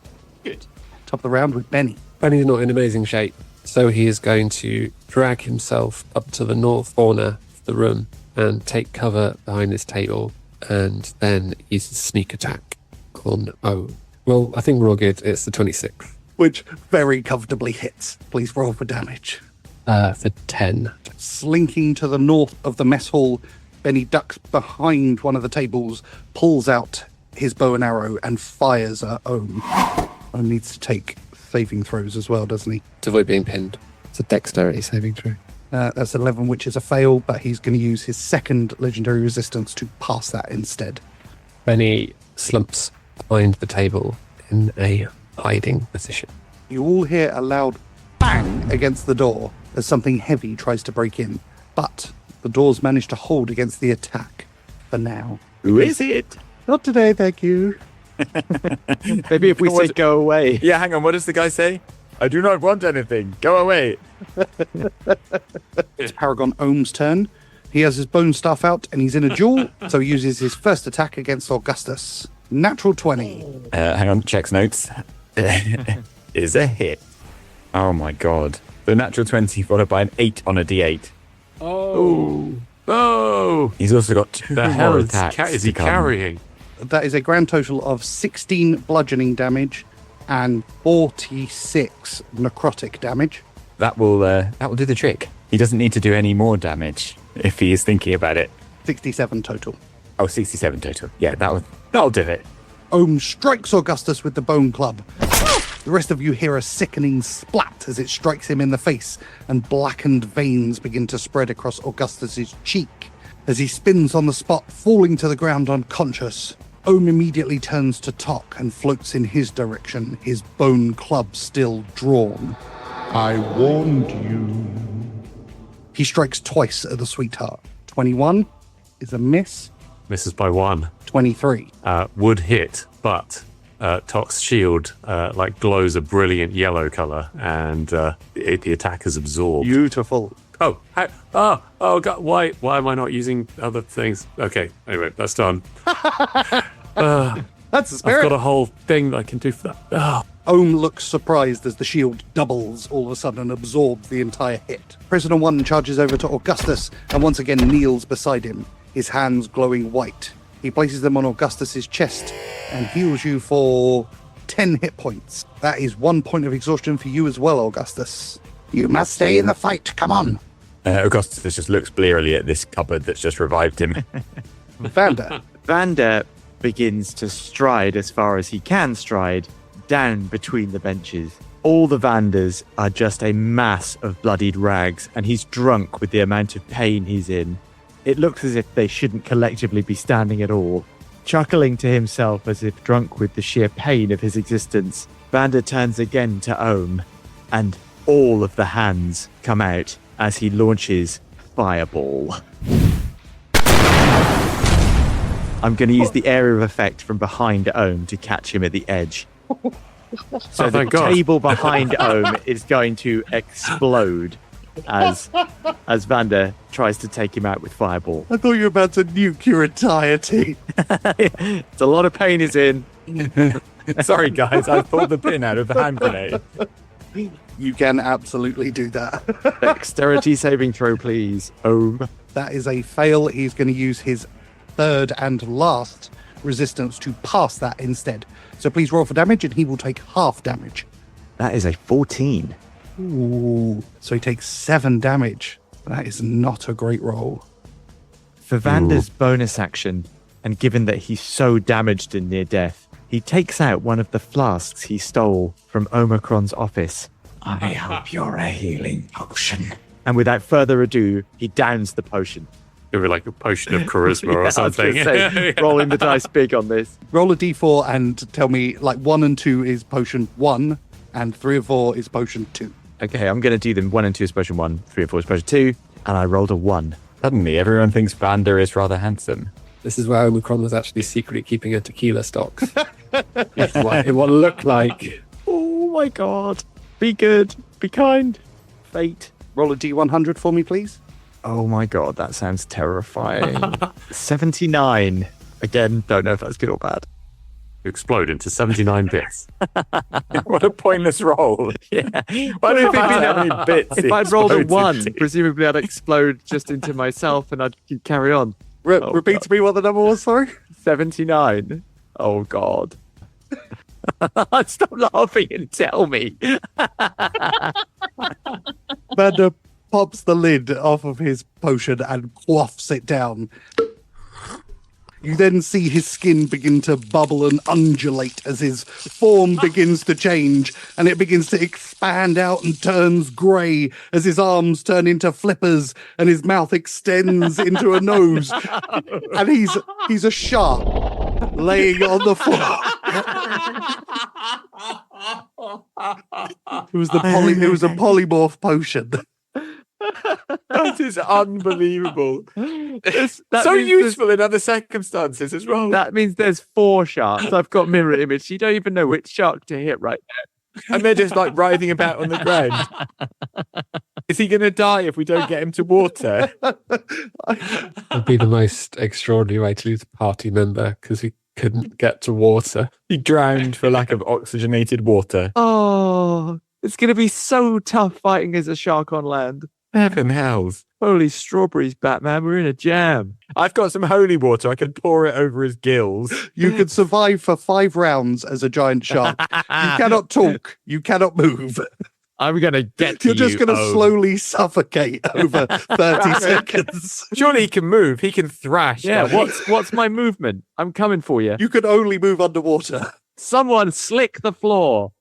Good. Top of the round with Bennie. Benny's not in amazing shape. So he is going to drag himself up to the north corner of the room and take cover behind this table, and then use a sneak attack on O. Well, I think we're all good. It's the 26th. Which very comfortably hits. Please roll for damage. For 10. Slinking to the north of the mess hall, Bennie ducks behind one of the tables, pulls out his bow and arrow, and fires at Ohm. Ohm needs to take saving throws as well, doesn't he? To avoid being pinned. It's a dexterity saving throw. That's 11, which is a fail, but he's going to use his second legendary resistance to pass that instead. Bennie slumps behind the table in a hiding position. You all hear a loud bang against the door as something heavy tries to break in, but the doors manage to hold against the attack for now. Who is it? Not today, thank you. Maybe if we say go away. Yeah, hang on. What does the guy say? I do not want anything. Go away. It's Paragon Ohm's turn. He has his bone staff out and he's in a duel, so he uses his first attack against Augustus. Natural 20. Hang on. Checks notes. Is a hit. Oh my god. The natural 20 followed by an 8 on a d8. Oh. Oh. He's also got 2 The hell more is, attacks. is he to come. carrying? That is a grand total of 16 bludgeoning damage and 46 necrotic damage. That will do the trick. He doesn't need to do any more damage if he is thinking about it. 67 total. Oh, 67 total. Yeah, that'll do it. Ohm strikes Augustus with the bone club. The rest of you hear a sickening splat as it strikes him in the face, and blackened veins begin to spread across Augustus's cheek. As he spins on the spot, falling to the ground unconscious, Ohm immediately turns to Tok and floats in his direction, his bone club still drawn. I warned you. He strikes twice at the sweetheart. 21 is a miss. Misses by 1. 23. Would hit, but Tok's shield glows a brilliant yellow color, and the attack is absorbed. Beautiful. Oh, oh God! Why am I not using other things? Okay, anyway, that's done. That's the spirit. I've got a whole thing that I can do for that. Oh. Ohm looks surprised as the shield doubles all of a sudden and absorbs the entire hit. Prisoner 1 charges over to Augustus and once again kneels beside him, his hands glowing white. He places them on Augustus's chest and heals you for 10 hit points. That is 1 point of exhaustion for you as well, Augustus. You must stay in the fight, come on. Augustus just looks blearily at this cupboard that's just revived him. Vander. Vander begins to stride as far as he can stride down between the benches. All the Vanders are just a mass of bloodied rags, and he's drunk with the amount of pain he's in. It looks as if they shouldn't collectively be standing at all. Chuckling to himself as if drunk with the sheer pain of his existence, Vander turns again to Ohm, and all of the hands come out as he launches Fireball. I'm going to use the area of effect from behind Ohm to catch him at the edge. So the table behind Ohm is going to explode as Vander tries to take him out with Fireball. I thought you were about to nuke your entire team. It's a lot of pain he's in. Sorry, guys, I pulled the pin out of the hand grenade. You can absolutely do that. Dexterity saving throw, please. Ohm. That is a fail. He's going to use his third and last resistance to pass that instead. So please roll for damage and he will take half damage. That is a 14. Ooh. So he takes 7 damage. That is not a great roll. For Vander's bonus action, and given that he's so damaged and near death, he takes out one of the flasks he stole from Omicron's office. I hope you're a healing potion. And without further ado, he downs the potion. It would be like a potion of charisma or something. Say, rolling the dice big on this. Roll a d4 and tell me, 1 and 2 is potion 1, and 3 and 4 is potion 2. Okay, I'm going to do them. 1 and 2 is potion 1, 3 and 4 is potion 2, and I rolled a 1. Suddenly, everyone thinks Vander is rather handsome. This is where Omicron was actually secretly keeping her tequila stocks. What looked like. Oh my god. Be good. Be kind. Fate. Roll a d100 for me, please. Oh my god, that sounds terrifying. 79. Again, don't know if that's good or bad. explode into 79 bits. What a pointless roll. Yeah. Why don't you think how many bits If it I'd rolled a explodes 1, into? presumably I'd explode just into myself and I'd carry on. Repeat to me what the number was, sorry? 79. Oh, God. Stop laughing and tell me. Vander pops the lid off of his potion and quaffs it down. You then see his skin begin to bubble and undulate as his form begins to change, and it begins to expand out and turns grey as his arms turn into flippers and his mouth extends into a nose. And he's a shark laying on the floor. It was a polymorph potion. That is unbelievable. That So means useful in other circumstances as well. That means there's 4 sharks. I've got mirror image. You don't even know which shark to hit right now. And they're just like writhing about on the ground. Is he going to die if we don't get him to water? It'd be the most extraordinary way to lose a party member because he couldn't get to water. He drowned for lack of oxygenated water. Oh, it's going to be so tough fighting as a shark on land. Heaven hells. Holy strawberries, Batman. We're in a jam. I've got some holy water. I can pour it over his gills. You could survive for 5 rounds as a giant shark. You cannot talk. You cannot move. I'm going to get to You're just going to Ohm. slowly suffocate over 30 seconds. Surely he can move. He can thrash. Yeah, can't he? what's my movement? I'm coming for you. You can only move underwater. Someone slick the floor.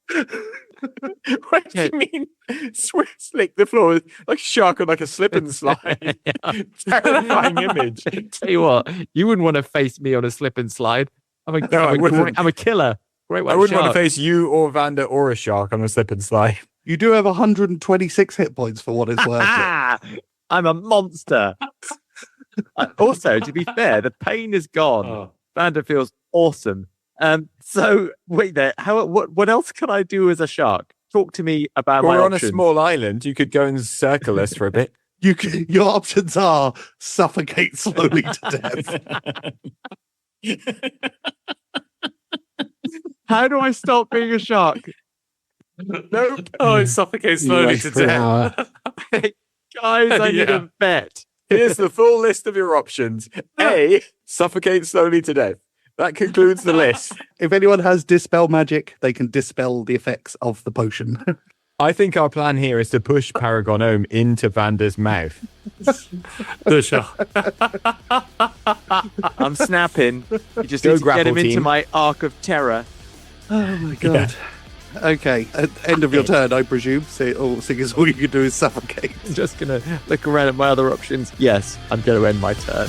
What do you mean? Slick the floor like a shark on like a slip and slide. Terrifying image. Tell you what, you wouldn't want to face me on a slip and slide. I'm a killer. Great white I wouldn't want shark. to face you or Vander or a shark on a slip and slide. You do have 126 hit points for what it's worth. I'm a monster. Also, to be fair, the pain is gone. Oh. Vander feels awesome. So wait there. What else can I do as a shark? Talk to me about my We're on options. a small island. You could go and circle us for a bit. Your options are suffocate slowly to death. How do I stop being a shark? Nope. Oh, it suffocates You slowly wait to for an death. hour. Guys, I need Yeah. a vet. Here's the full list of your options. A, suffocate slowly to death. That concludes the list. If anyone has dispel magic, they can dispel the effects of the potion. I think our plan here is to push Paragon Ohm into Vander's mouth. The shark. I'm snapping. You just Go need to get him grapple into team. my arc of terror. Oh my god. Okay, at the end of your turn, I presume. Seeing as all you can do is suffocate. I'm just going to look around at my other options. Yes, I'm going to end my turn.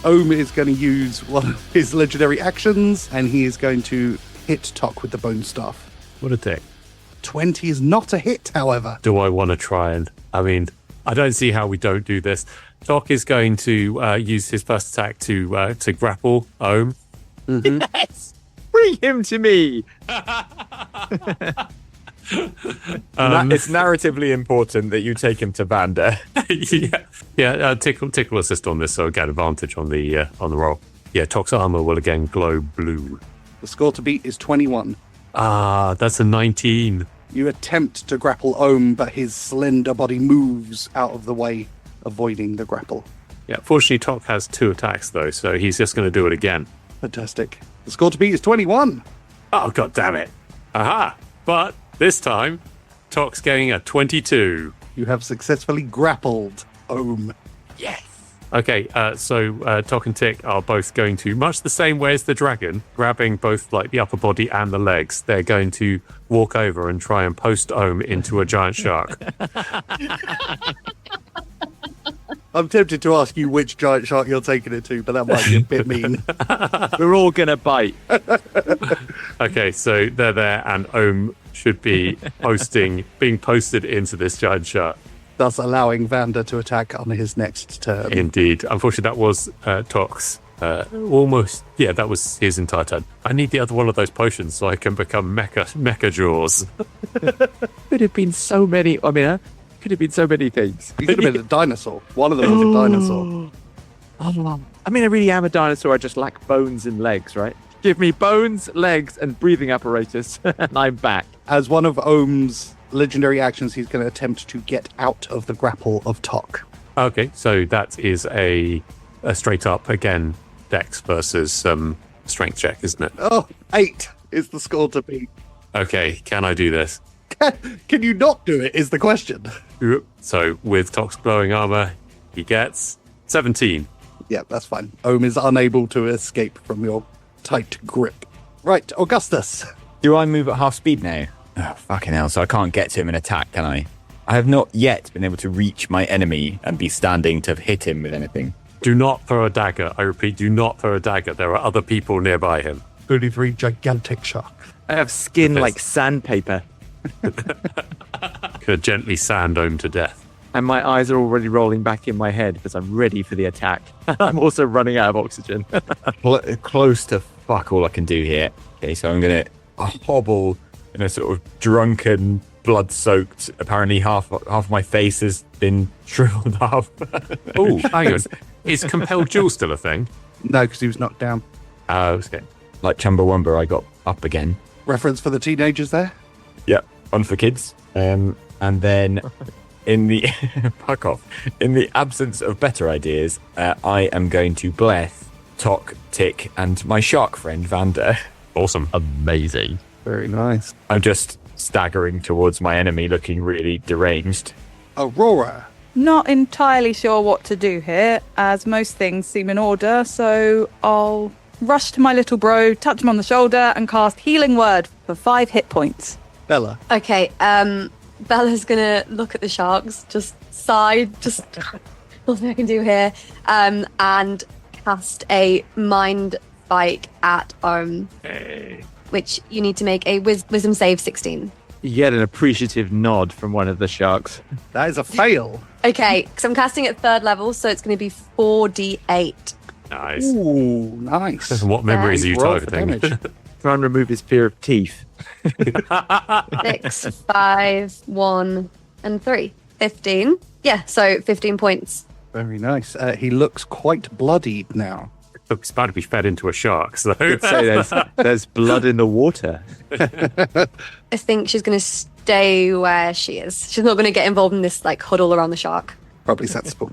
Ohm is going to use one of his legendary actions, and he is going to hit Tok with the bone staff. What a dick. 20 is not a hit, however. Do I want to try and... I mean, I don't see how we don't do this. Tok is going to use his first attack to grapple Ohm. Yes! Bring him to me! It's narratively important that you take him to Vander. Tickle assist on this, so I get advantage on the roll. Yeah, Tok's armor will again glow blue. The score to beat is 21. Ah, that's a 19. You attempt to grapple Ohm, but his slender body moves out of the way, avoiding the grapple. Yeah, fortunately, Tok has 2 attacks, though, so he's just going to do it again. Fantastic. The score to beat is 21. Oh, god damn it. Aha! But this time, Tok's getting a 22. You have successfully grappled Ohm. Okay, so Tok and Tick are both going to, much the same way as the dragon, grabbing both like the upper body and the legs, they're going to walk over and try and post Ohm into a giant shark. I'm tempted to ask you which giant shark you're taking it to, but that might be a bit mean. We're all going to bite. Okay, so they're there, and Ohm should be being posted into this giant shark. Thus allowing Vander to attack on his next turn. Indeed. Unfortunately, that was Tok's Almost. Yeah, that was his entire turn. I need the other one of those potions so I can become Mecha Jaws. Could have been so many. I mean, could have been so many things. You could have been a dinosaur. One of them was a dinosaur. I mean, I really am a dinosaur. I just lack bones and legs, right? Give me bones, legs, and breathing apparatus, and I'm back. As one of Ohm's legendary actions, he's going to attempt to get out of the grapple of Tok. Okay, so that is a straight up, again, Dex versus strength check, isn't it? Oh, 8 is the score to beat. Okay, can I do this? Can you not do it, is the question. So with Tok's glowing armor, he gets 17. Yeah, that's fine. Ohm is unable to escape from your tight grip. Right, Augustus. Do I move at half speed now? Oh, fucking hell. So I can't get to him and attack, can I? I have not yet been able to reach my enemy and be standing to hit him with anything. Do not throw a dagger. I repeat, do not throw a dagger. There are other people nearby him. 33 gigantic sharks. I have skin like sandpaper. Could gently sand Ohm to death. And my eyes are already rolling back in my head because I'm ready for the attack. I'm also running out of oxygen. Close to fuck all I can do here. Okay, so I'm going to hobble in a sort of drunken, blood-soaked, apparently half of my face has been shriveled up. Oh, hang on. Is compelled duel still a thing? No, because he was knocked down. Oh, okay. Like Chumbawamba, I got up again. Reference for the teenagers there? Yep, one for kids. And then... In the fuck off. In the absence of better ideas, I am going to bless Tok, Tick, and my shark friend Vander. Awesome. Amazing. Very nice. I'm just staggering towards my enemy, looking really deranged. Aurora. Not entirely sure what to do here, as most things seem in order, so I'll rush to my little bro, touch him on the shoulder, and cast Healing Word for 5 hit points. Bella. Okay, Bella's gonna look at the sharks, just sigh, just nothing I can do here, and cast a mind spike at which you need to make a wisdom save 16. You get an appreciative nod from one of the sharks. That is a fail. Okay, because I'm casting at 3rd level, so it's going to be 4d8. Nice. Ooh, nice. What memories are you Roll for targeting? damage. Try and remove his fear of teeth. 6, 5, 1, and 3. 15. Yeah, so 15 points. Very nice. He looks quite bloodied now. Look, it's about to be fed into a shark, so... I'd say there's blood in the water. I think she's going to stay where she is. She's not going to get involved in this like huddle around the shark. Probably sensible.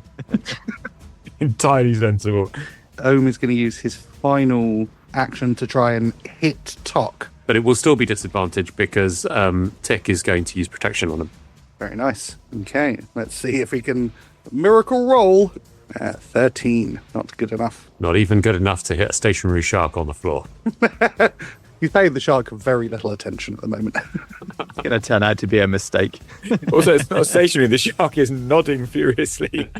Entirely sensible. Ohm is going to use his final action to try and hit Tok. But it will still be disadvantaged because Tick is going to use protection on him. Very nice. Okay, let's see if we can miracle roll. 13, not good enough. Not even good enough to hit a stationary shark on the floor. He's paying the shark very little attention at the moment. It's going to turn out to be a mistake. Also, it's not stationary. The shark is nodding furiously.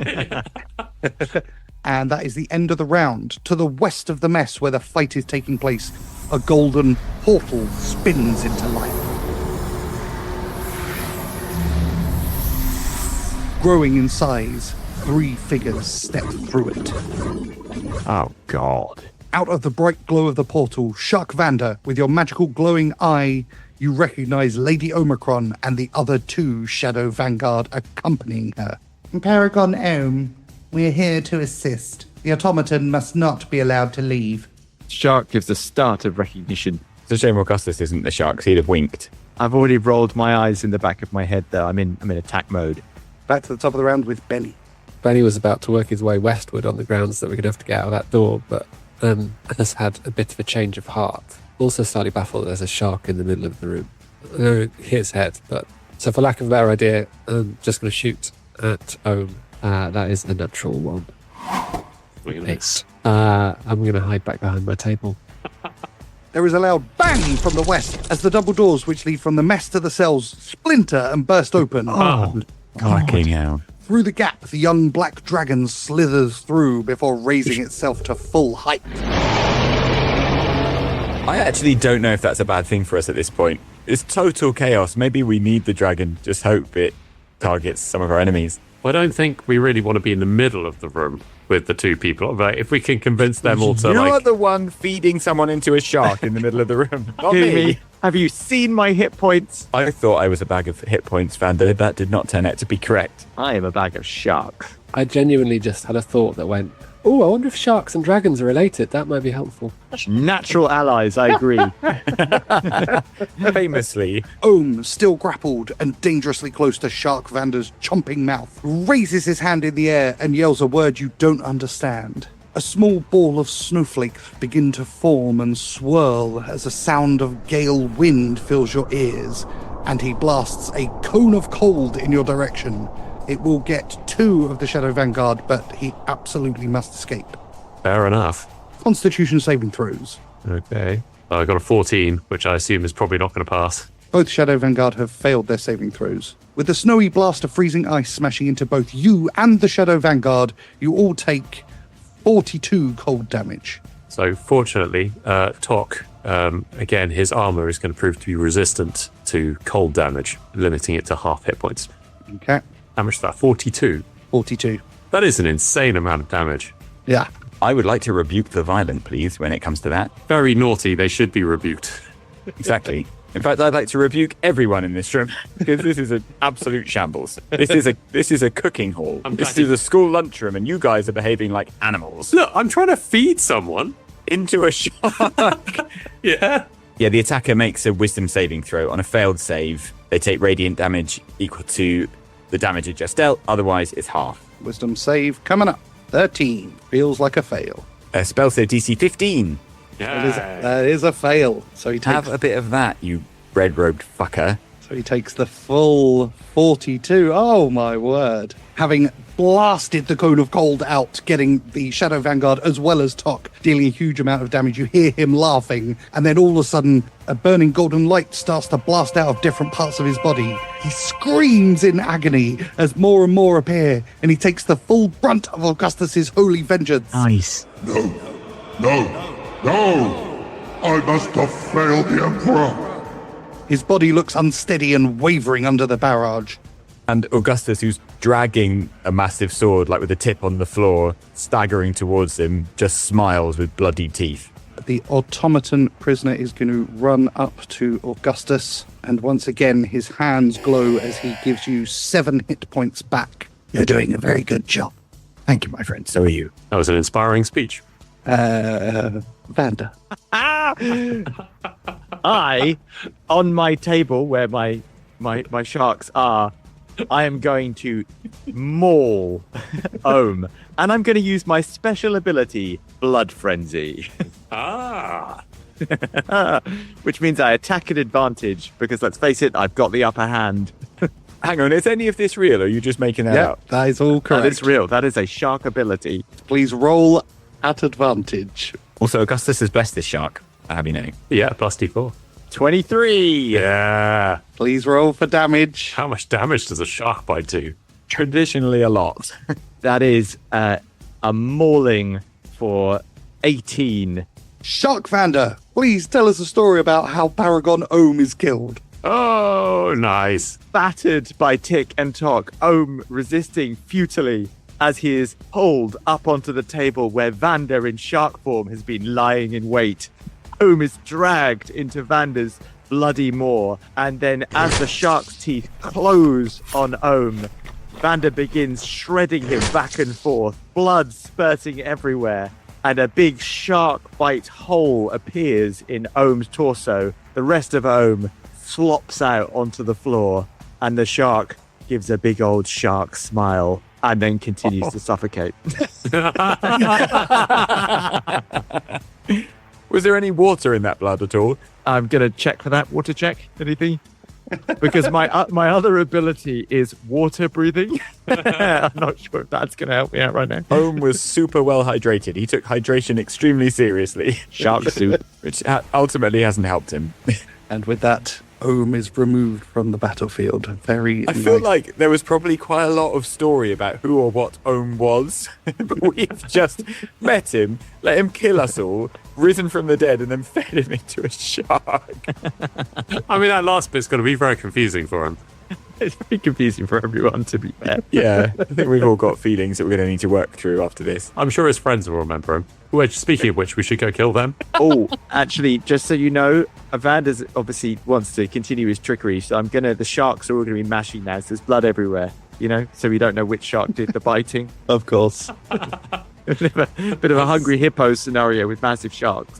And that is the end of the round. To the west of the mess where the fight is taking place, a golden portal spins into life. Growing in size, 3 figures step through it. Oh, God. Out of the bright glow of the portal, Shark Vander, with your magical glowing eye, you recognize Lady Omicron and the other 2 Shadow Vanguard accompanying her. Paragon Ohm, we're here to assist. The automaton must not be allowed to leave. Shark gives a start of recognition. It's a shame Augustus isn't the shark, so he'd have winked. I've already rolled my eyes in the back of my head, though. I'm in attack mode. Back to the top of the round with Bennie. Bennie was about to work his way westward on the grounds that we're going to have to get out of that door, but has had a bit of a change of heart. Also slightly baffled that there's a shark in the middle of the room. I know his head, but... So for lack of a better idea, I'm just going to shoot at Ohm. That is a natural 1. 8. I'm going to hide back behind my table. There is a loud bang from the west as the double doors which lead from the mess to the cells splinter and burst open. Oh, fucking hell. Through the gap, the young black dragon slithers through before raising itself to full height. I actually don't know if that's a bad thing for us at this point. It's total chaos. Maybe we need the dragon. Just hope it targets some of our enemies. I don't think we really want to be in the middle of the room with the two people. But if we can convince them all to You're the one feeding someone into a shark in the middle of the room. Not me. Have you seen my hit points? I thought I was a bag of hit points, Vander. That did not turn out to be correct. I am a bag of sharks. I genuinely just had a thought that went, oh, I wonder if sharks and dragons are related. That might be helpful. Natural allies, I agree. Famously. Ohm, still grappled and dangerously close to Shark Vander's chomping mouth, raises his hand in the air and yells a word you don't understand. A small ball of snowflakes begin to form and swirl as a sound of gale wind fills your ears, and he blasts a cone of cold in your direction. It will get 2 of the Shadow Vanguard, but he absolutely must escape. Fair enough. Constitution saving throws. Okay. I got a 14, which I assume is probably not going to pass. Both Shadow Vanguard have failed their saving throws. With the snowy blast of freezing ice smashing into both you and the Shadow Vanguard, you all take 42 cold damage. So fortunately, Tok, again, his armor is going to prove to be resistant to cold damage, limiting it to half hit points. Okay. How much is that? 42? 42. That is an insane amount of damage. Yeah. I would like to rebuke the violent, please, when it comes to that. Very naughty. They should be rebuked. Exactly. In fact, I'd like to rebuke everyone in this room because this is an absolute shambles. This is a cooking hall. This is a school lunchroom, and you guys are behaving like animals. Look, I'm trying to feed someone into a shark. Yeah. Yeah, the attacker makes a wisdom saving throw. On a failed save, they take radiant damage equal to the damage it just dealt. Otherwise, it's half. Wisdom save coming up. 13. Feels like a fail. Spell save DC 15. Yeah. That is a fail. So he takes Have a bit of that, you red-robed fucker. So he takes the full 42. Oh, my word. Having blasted the cone of cold out, getting the Shadow Vanguard as well as Tok, dealing a huge amount of damage, you hear him laughing, and then all of a sudden, a burning golden light starts to blast out of different parts of his body. He screams in agony as more and more appear, and he takes the full brunt of Augustus's holy vengeance. Nice. No! I must have failed the Emperor! His body looks unsteady and wavering under the barrage. And Augustus, who's dragging a massive sword, like with the tip on the floor, staggering towards him, just smiles with bloody teeth. The automaton prisoner is going to run up to Augustus, and once again his hands glow as he gives you 7 hit points back. You're doing a very good job. Thank you, my friend. So are you. That was an inspiring speech. Vander. I, on my table where my sharks are, I am going to maul Ohm, and I'm going to use my special ability, Blood Frenzy. Which means I attack at advantage, because let's face it, I've got the upper hand. Hang on, is any of this real, or are you just making that up? That is all correct. That is real. That is a shark ability. Please roll at advantage. Also, Augustus has blessed this shark. I have you know. Yeah, plus D4. 23. Yeah. Please roll for damage. How much damage does a shark bite do? Traditionally a lot. That is a mauling for 18. Shark Vander, please tell us a story about how Paragon Ohm is killed. Oh, nice. Battered by Tick and Tok, Ohm resisting futilely as he is pulled up onto the table where Vander in shark form has been lying in wait. Ohm is dragged into Vander's bloody maw, and then as the shark's teeth close on Ohm, Vander begins shredding him back and forth, blood spurting everywhere, and a big shark bite hole appears in Ohm's torso. The rest of Ohm flops out onto the floor, and the shark gives a big old shark smile and then continues to suffocate. Was there any water in that blood at all? I'm going to check for that. Water check. Anything? Because my other ability is water breathing. I'm not sure if that's going to help me out right now. Ohm was super well hydrated. He took hydration extremely seriously. Shark soup. Which ultimately hasn't helped him. And with that, Ohm is removed from the battlefield. I feel like there was probably quite a lot of story about who or what Ohm was. But we've just met him, let him kill us all, risen from the dead, and then fed him into a shark. I mean, that last bit's going to be very confusing for him. It's very confusing for everyone, to be fair. Yeah, I think we've all got feelings that we're going to need to work through after this. I'm sure his friends will remember him. Which, speaking of which, we should go kill them. Oh, actually, just so you know, Vander obviously wants to continue his trickery, so the sharks are all going to be mashing now, so there's blood everywhere, so we don't know which shark did the biting. Of course. A bit of a hungry hippo scenario with massive sharks.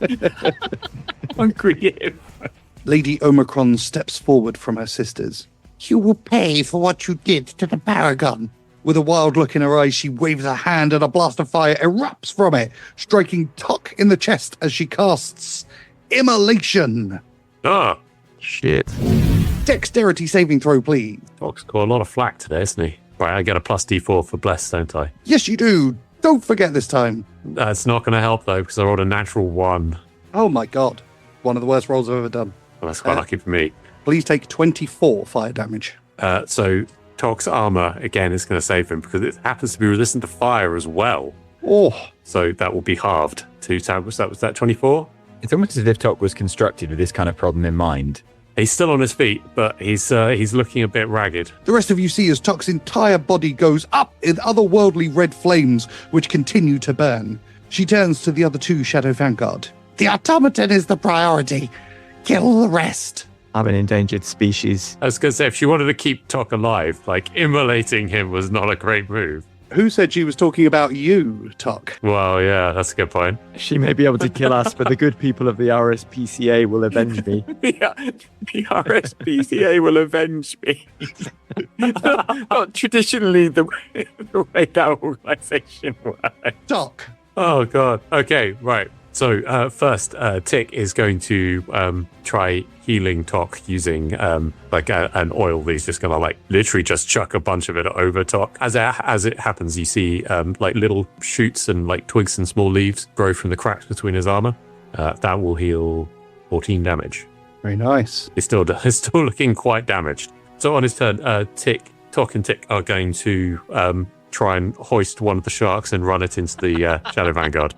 Hungry hippo. Lady Omicron steps forward from her sisters. You will pay for what you did to the Paragon. With a wild look in her eyes, she waves a hand and a blast of fire erupts from it, striking Tuck in the chest as she casts Immolation. Ah, Shit. Dexterity saving throw, please. Tuck's got a lot of flack today, isn't he? Right, I get a +D4 for Bless, don't I? Yes, you do. Don't forget this time. That's not going to help, though, because I rolled a natural 1. Oh my god. One of the worst rolls I've ever done. Well, that's quite lucky for me. Please take 24 fire damage. So Tuck's armor, again, is going to save him because it happens to be resistant to fire as well. Oh. So that will be halved to, was that 24? It's almost as if Tok was constructed with this kind of problem in mind. He's still on his feet, but he's looking a bit ragged. The rest of you see as Tuck's entire body goes up in otherworldly red flames, which continue to burn. She turns to the other two Shadow Vanguard. The automaton is the priority. Kill the rest. I'm an endangered species. I was going to say, if she wanted to keep Tuck alive, immolating him was not a great move. Who said she was talking about you, Tuck? Well, yeah, that's a good point. She may be able to kill us, but the good people of the RSPCA will avenge me. The RSPCA will avenge me. Not traditionally the way that organisation works. Tuck. Oh, God. Okay, right. So first, Tick is going to try healing Tok using an oil that he's just going to literally just chuck a bunch of it over Tok. As it happens, you see little shoots and twigs and small leaves grow from the cracks between his armor. That will heal 14 damage. Very nice. He's still looking quite damaged. So on his turn, Tok and Tick are going to try and hoist one of the sharks and run it into the Shadow Vanguard.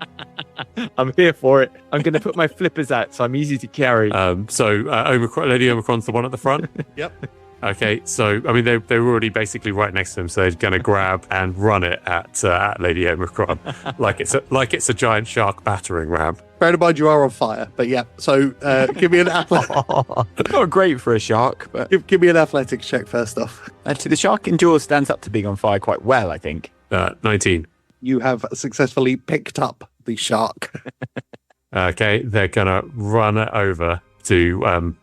I'm here for it. I'm going to put my flippers out so I'm easy to carry. Lady Omicron's the one at the front? Yep. Okay, so, I mean, they were already basically right next to him, so they're going to grab and run it at Lady Omicron like it's a giant shark battering ram. Bear in mind you are on fire, but yeah. So give me an Not great for a shark, but give me an athletics check first off. the shark endures stands up to being on fire quite well, I think. 19. You have successfully picked up the shark. Okay, they're going to run it over to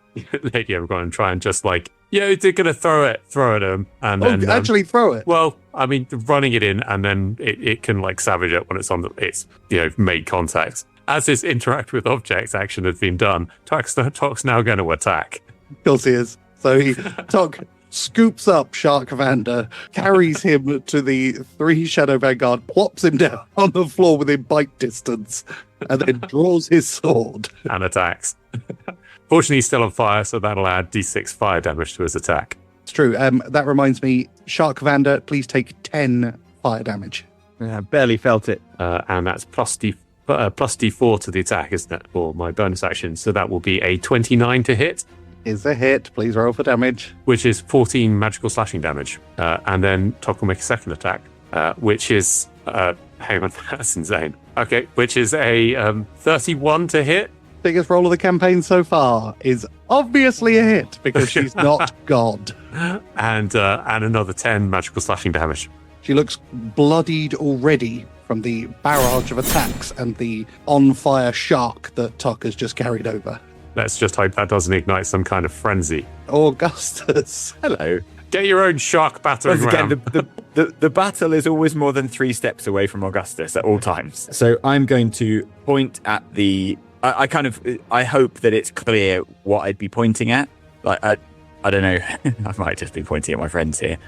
Lady Omicron and try and just they're going to throw it at him. And then actually throw it? Well, I mean, running it in and then it can savage it when it's made contact. As this interact with objects action has been done, Tok's now going to attack. Of course he is. So Tok scoops up Shark Vander, carries him to the 3 Shadow Vanguard, plops him down on the floor within bite distance, and then draws his sword. And attacks. Fortunately, he's still on fire, so that'll add D6 fire damage to his attack. It's true. That reminds me, Shark Vander, please take 10 fire damage. Yeah, barely felt it. And that's plus D4 to the attack, isn't it? For my bonus action. So that will be a 29 to hit. Is a hit. Please roll for damage. Which is 14 magical slashing damage. And then Tok will make a second attack, which is... hang on, that's insane. Okay, which is a 31 to hit. Biggest roll of the campaign so far is obviously a hit because she's not God. And another 10 magical slashing damage. She looks bloodied already from the barrage of attacks and the on-fire shark that Tok has just carried over. Let's just hope that doesn't ignite some kind of frenzy. Augustus. Hello. Get your own shark battering ram. The battle is always more than 3 steps away from Augustus at all times. So I'm going to point at the... I hope that it's clear what I'd be pointing at. I don't know. I might just be pointing at my friends here.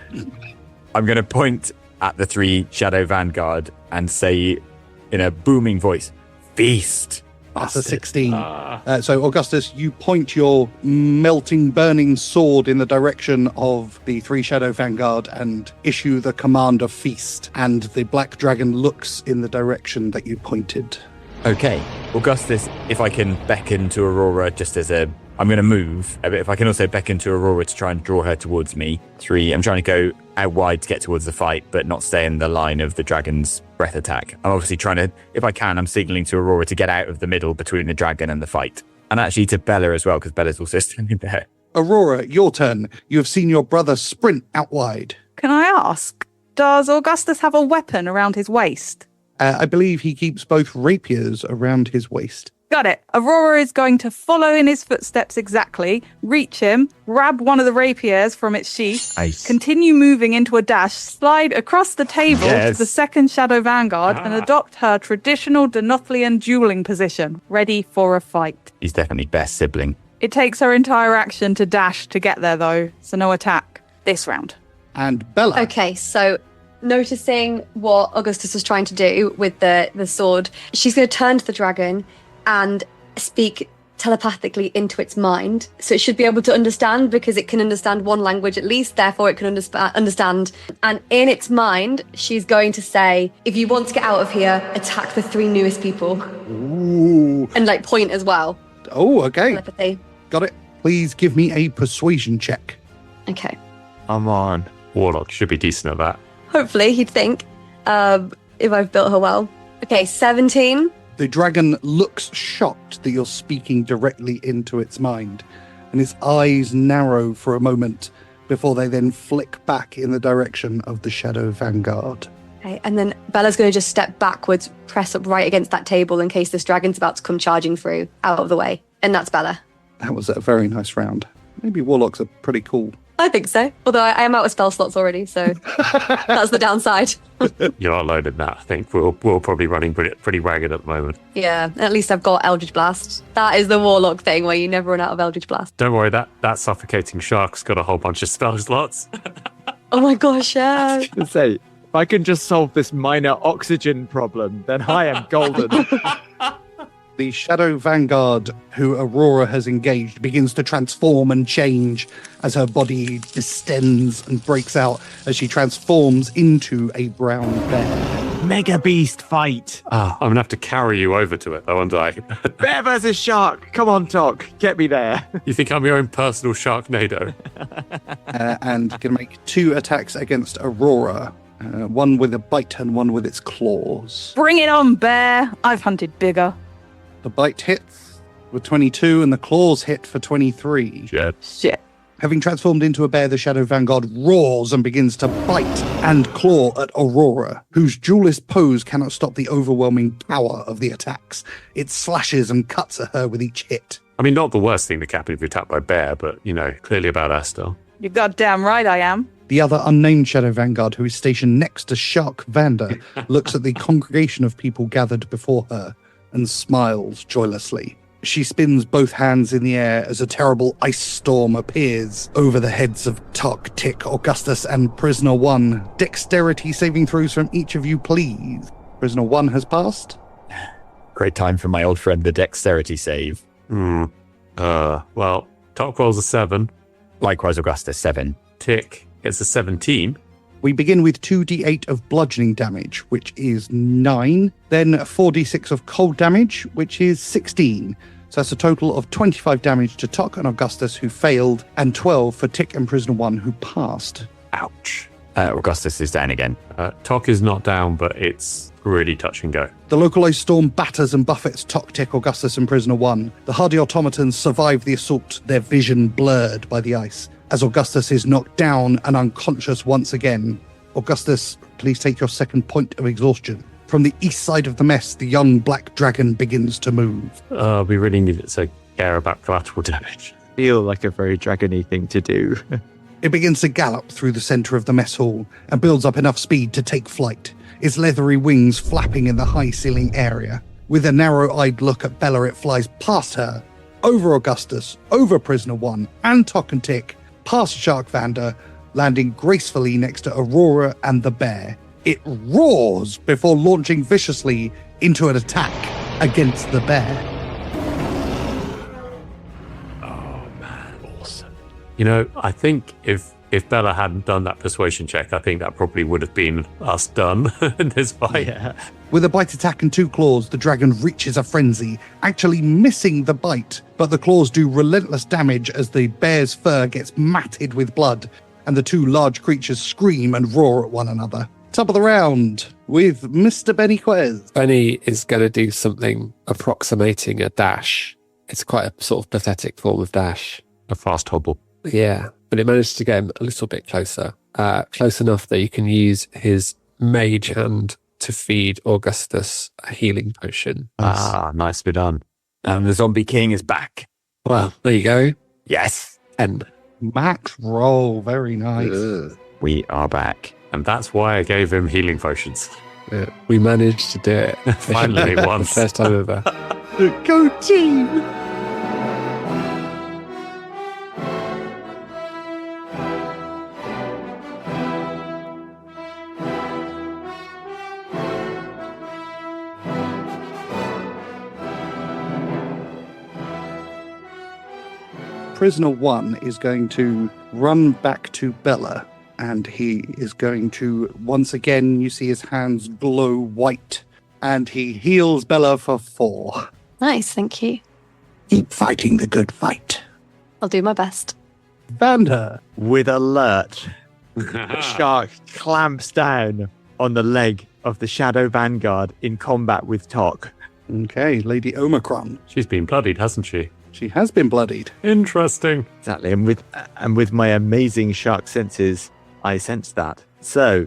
I'm going to point at the 3 Shadow Vanguard and say in a booming voice, feast. That's a 16. So, Augustus, you point your melting, burning sword in the direction of the 3 Shadow Vanguard and issue the command of feast. And the black dragon looks in the direction that you pointed. Okay. Augustus, if I can beckon to Aurora just as a I'm going to move a bit. If I can also beckon to Aurora to try and draw her towards me. 3, I'm trying to go out wide to get towards the fight, but not stay in the line of the dragon's breath attack. I'm obviously trying to, if I can, I'm signaling to Aurora to get out of the middle between the dragon and the fight. And actually to Bella as well, because Bella's also standing there. Aurora, your turn. You have seen your brother sprint out wide. Can I ask, does Augustus have a weapon around his waist? I believe he keeps both rapiers around his waist. Got it. Aurora is going to follow in his footsteps exactly, reach him, grab one of the rapiers from its sheath, Nice. continue moving into a dash, slide across the table Yes. to the second Shadow Vanguard, and adopt her traditional Denothlian dueling position, ready for a fight. He's definitely best sibling. It takes her entire action to dash to get there, though, so no attack this round. And Bella. Okay, so noticing what Augustus was trying to do with the sword, she's going to turn to the dragon and speak telepathically into its mind. So it should be able to understand, because it can understand one language at least, therefore it can understand. And in its mind, she's going to say, if you want to get out of here, attack the 3 newest people. Ooh. And like point as well. Oh, okay. Telepathy. Got it. Please give me a persuasion check. Okay. Come on. Warlock should be decent at that. Hopefully, he'd think, if I've built her well. Okay, 17. The dragon looks shocked that you're speaking directly into its mind, and its eyes narrow for a moment before they then flick back in the direction of the Shadow Vanguard. Okay, and then Bella's going to just step backwards, press up right against that table in case this dragon's about to come charging through, out of the way. And that's Bella. That was a very nice round. Maybe warlocks are pretty cool. I think so. Although I am out of spell slots already, so that's the downside. You're not alone in that. I think we're probably running pretty ragged at the moment. Yeah, at least I've got Eldritch Blast. That is the warlock thing where you never run out of Eldritch Blast. Don't worry, that suffocating shark's got a whole bunch of spell slots. Oh my gosh, yeah. To say, if I can just solve this minor oxygen problem, then I am golden. The Shadow Vanguard, who Aurora has engaged, begins to transform and change as her body distends and breaks out as she transforms into a brown bear. Mega beast fight. I'm going to have to carry you over to it, though, aren't I? Bear versus shark. Come on, Tok. Get me there. You think I'm your own personal Sharknado? And can make 2 attacks against Aurora. One with a bite and one with its claws. Bring it on, bear. I've hunted bigger. The bite hits with 22 and the claws hit for 23. Shit. Having transformed into a bear, the Shadow Vanguard roars and begins to bite and claw at Aurora, whose duelist pose cannot stop the overwhelming power of the attacks. It slashes and cuts at her with each hit. I mean, not the worst thing that happened if you're attacked by a bear, but, clearly about us still. You're goddamn right I am. The other unnamed Shadow Vanguard, who is stationed next to Shark Vander, looks at the congregation of people gathered before her and smiles joylessly. She spins both hands in the air as a terrible ice storm appears over the heads of Tok, Tick, Augustus, and Prisoner 1. Dexterity saving throws from each of you, please. Prisoner 1 has passed. Great time for my old friend, the dexterity save. Well, Tok rolls a 7. Likewise, Augustus, 7. Tick gets a 17. We begin with 2d8 of bludgeoning damage, which is 9. Then 4d6 of cold damage, which is 16. So that's a total of 25 damage to Tok and Augustus, who failed, and 12 for Tick and Prisoner 1, who passed. Ouch. Augustus is down again. Tok is not down, but it's really touch and go. The localized storm batters and buffets Tok, Tick, Augustus, and Prisoner 1. The hardy automatons survive the assault, their vision blurred by the ice. As Augustus is knocked down and unconscious once again. Augustus, please take your second point of exhaustion. From the east side of the mess, the young black dragon begins to move. We really need it to care about collateral damage. Feel like a very dragony thing to do. It begins to gallop through the center of the mess hall and builds up enough speed to take flight, its leathery wings flapping in the high ceiling area. With a narrow-eyed look at Bella, it flies past her, over Augustus, over Prisoner 1, and Tok and Tick, past Shark Vander, landing gracefully next to Aurora and the bear. It roars before launching viciously into an attack against the bear. Oh man, awesome. I think if if Bella hadn't done that persuasion check, I think that probably would have been us done in this fight. Yeah. With a bite attack and 2 claws, the dragon reaches a frenzy, actually missing the bite, but the claws do relentless damage as the bear's fur gets matted with blood, and the 2 large creatures scream and roar at one another. Top of the round with Mr. Bennie Quez. Bennie is going to do something approximating a dash. It's quite a sort of pathetic form of dash. A fast hobble. Yeah, but it managed to get him a little bit closer. Close enough that you can use his mage hand to feed Augustus a healing potion. Nicely done. And the Zombie King is back. Well, there you go. Yes. And Max roll, very nice. We are back. And that's why I gave him healing potions. we managed to do it. Finally, once. The first time ever. Go team! Prisoner 1 is going to run back to Bella, and he is going to, once again, you see his hands glow white, and he heals Bella for 4. Nice, thank you. Keep fighting the good fight. I'll do my best. Vander. With a lurch, the shark clamps down on the leg of the Shadow Vanguard in combat with Tok. Okay, Lady Omicron. She's been bloodied, hasn't she? She has been bloodied. Interesting. Exactly, and with my amazing shark senses, I sense that. So,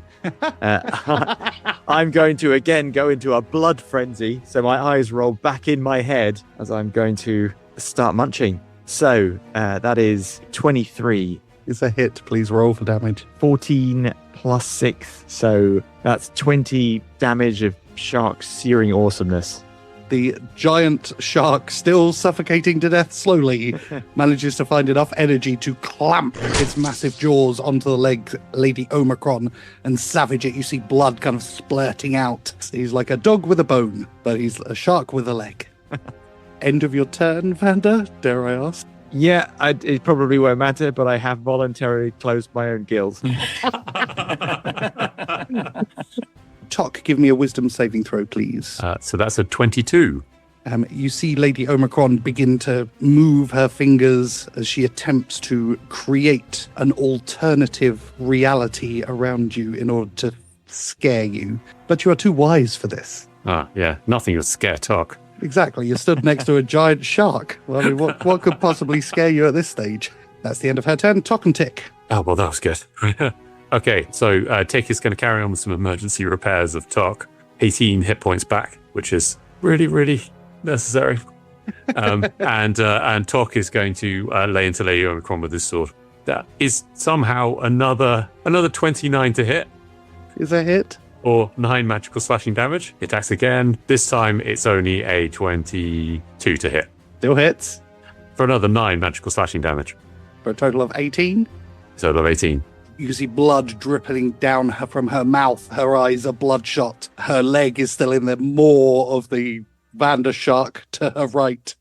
I'm going to again go into a blood frenzy. So my eyes roll back in my head as I'm going to start munching. So that is 23. It's a hit. Please roll for damage. 14 plus 6. So that's 20 damage of shark searing awesomeness. The giant shark, still suffocating to death slowly, manages to find enough energy to clamp its massive jaws onto the leg, Lady Omicron, and savage it. You see blood kind of splurting out. He's like a dog with a bone, but he's a shark with a leg. End of your turn, Vander, dare I ask? Yeah, it probably won't matter, but I have voluntarily closed my own gills. Tok, give me a wisdom saving throw, please. So that's a 22. You see Lady Omicron begin to move her fingers as she attempts to create an alternative reality around you in order to scare you. But you are too wise for this. Yeah, nothing would scare Tok. Exactly, you're stood next to a giant shark. Well, I mean, what could possibly scare you at this stage? That's the end of her turn. Tok and Tick. Oh, well, that was good. Okay, so Tick is going to carry on with some emergency repairs of Tok. 18 hit points back, which is really, really necessary. And Tok is going to lay into Lady Omicron with his sword. That is somehow another 29 to hit. Is a hit? Or 9 magical slashing damage. He attacks again. This time it's only a 22 to hit. Still hits. For another 9 magical slashing damage. For a total of 18. Total of 18. You see blood dripping down from her mouth. Her eyes are bloodshot. Her leg is still in the maw of the Vander shark to her right.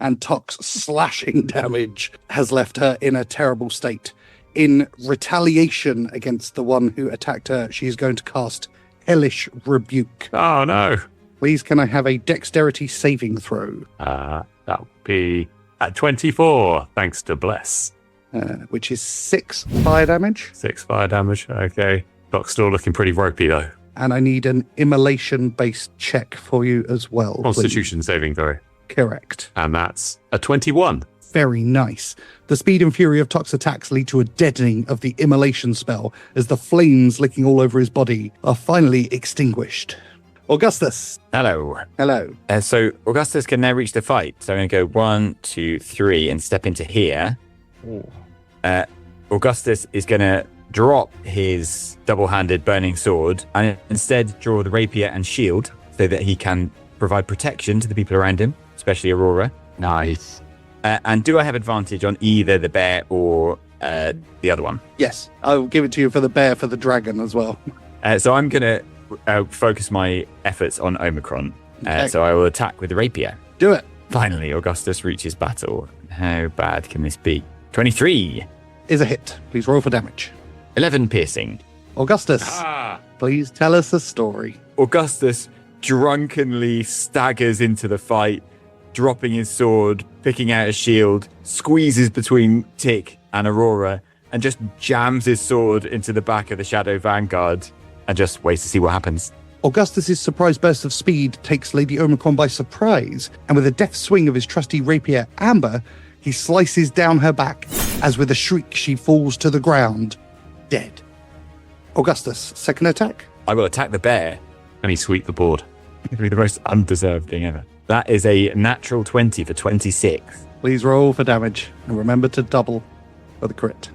And Tok's slashing damage has left her in a terrible state. In retaliation against the one who attacked her, she's going to cast Hellish Rebuke. Oh, no. Please, can I have a dexterity saving throw? That would be at 24, thanks to Bless. Which is 6 fire damage. 6 fire damage, okay. Doc's still looking pretty ropey, though. And I need an immolation-based check for you as well. Constitution saving throw. Correct. And that's a 21. Very nice. The speed and fury of Tok's attacks lead to a deadening of the immolation spell as the flames licking all over his body are finally extinguished. Augustus. Hello. Hello. So Augustus can now reach the fight. So I'm going to go 1, 2, 3 and step into here. Augustus is going to drop his double-handed burning sword and instead draw the rapier and shield so that he can provide protection to the people around him, especially Aurora. Nice. And do I have advantage on either the bear or the other one? Yes, I'll give it to you for the bear, for the dragon as well. So I'm going to focus my efforts on Omicron. Okay. So I will attack with the rapier. Do it. Finally, Augustus reaches battle. How bad can this be? 23. is a hit. Please roll for damage. 11 piercing. Augustus, please tell us a story. Augustus drunkenly staggers into the fight, dropping his sword, picking out his shield, squeezes between Tick and Aurora, and just jams his sword into the back of the Shadow Vanguard and just waits to see what happens. Augustus's surprise burst of speed takes Lady Omicron by surprise, and with a deft swing of his trusty rapier, Amber, he slices down her back, as with a shriek she falls to the ground, dead. Augustus, second attack. I will attack the bear. And he sweep the board. It'll be the most undeserved thing ever. That is a natural 20 for 26. Please roll for damage, and remember to double for the crit.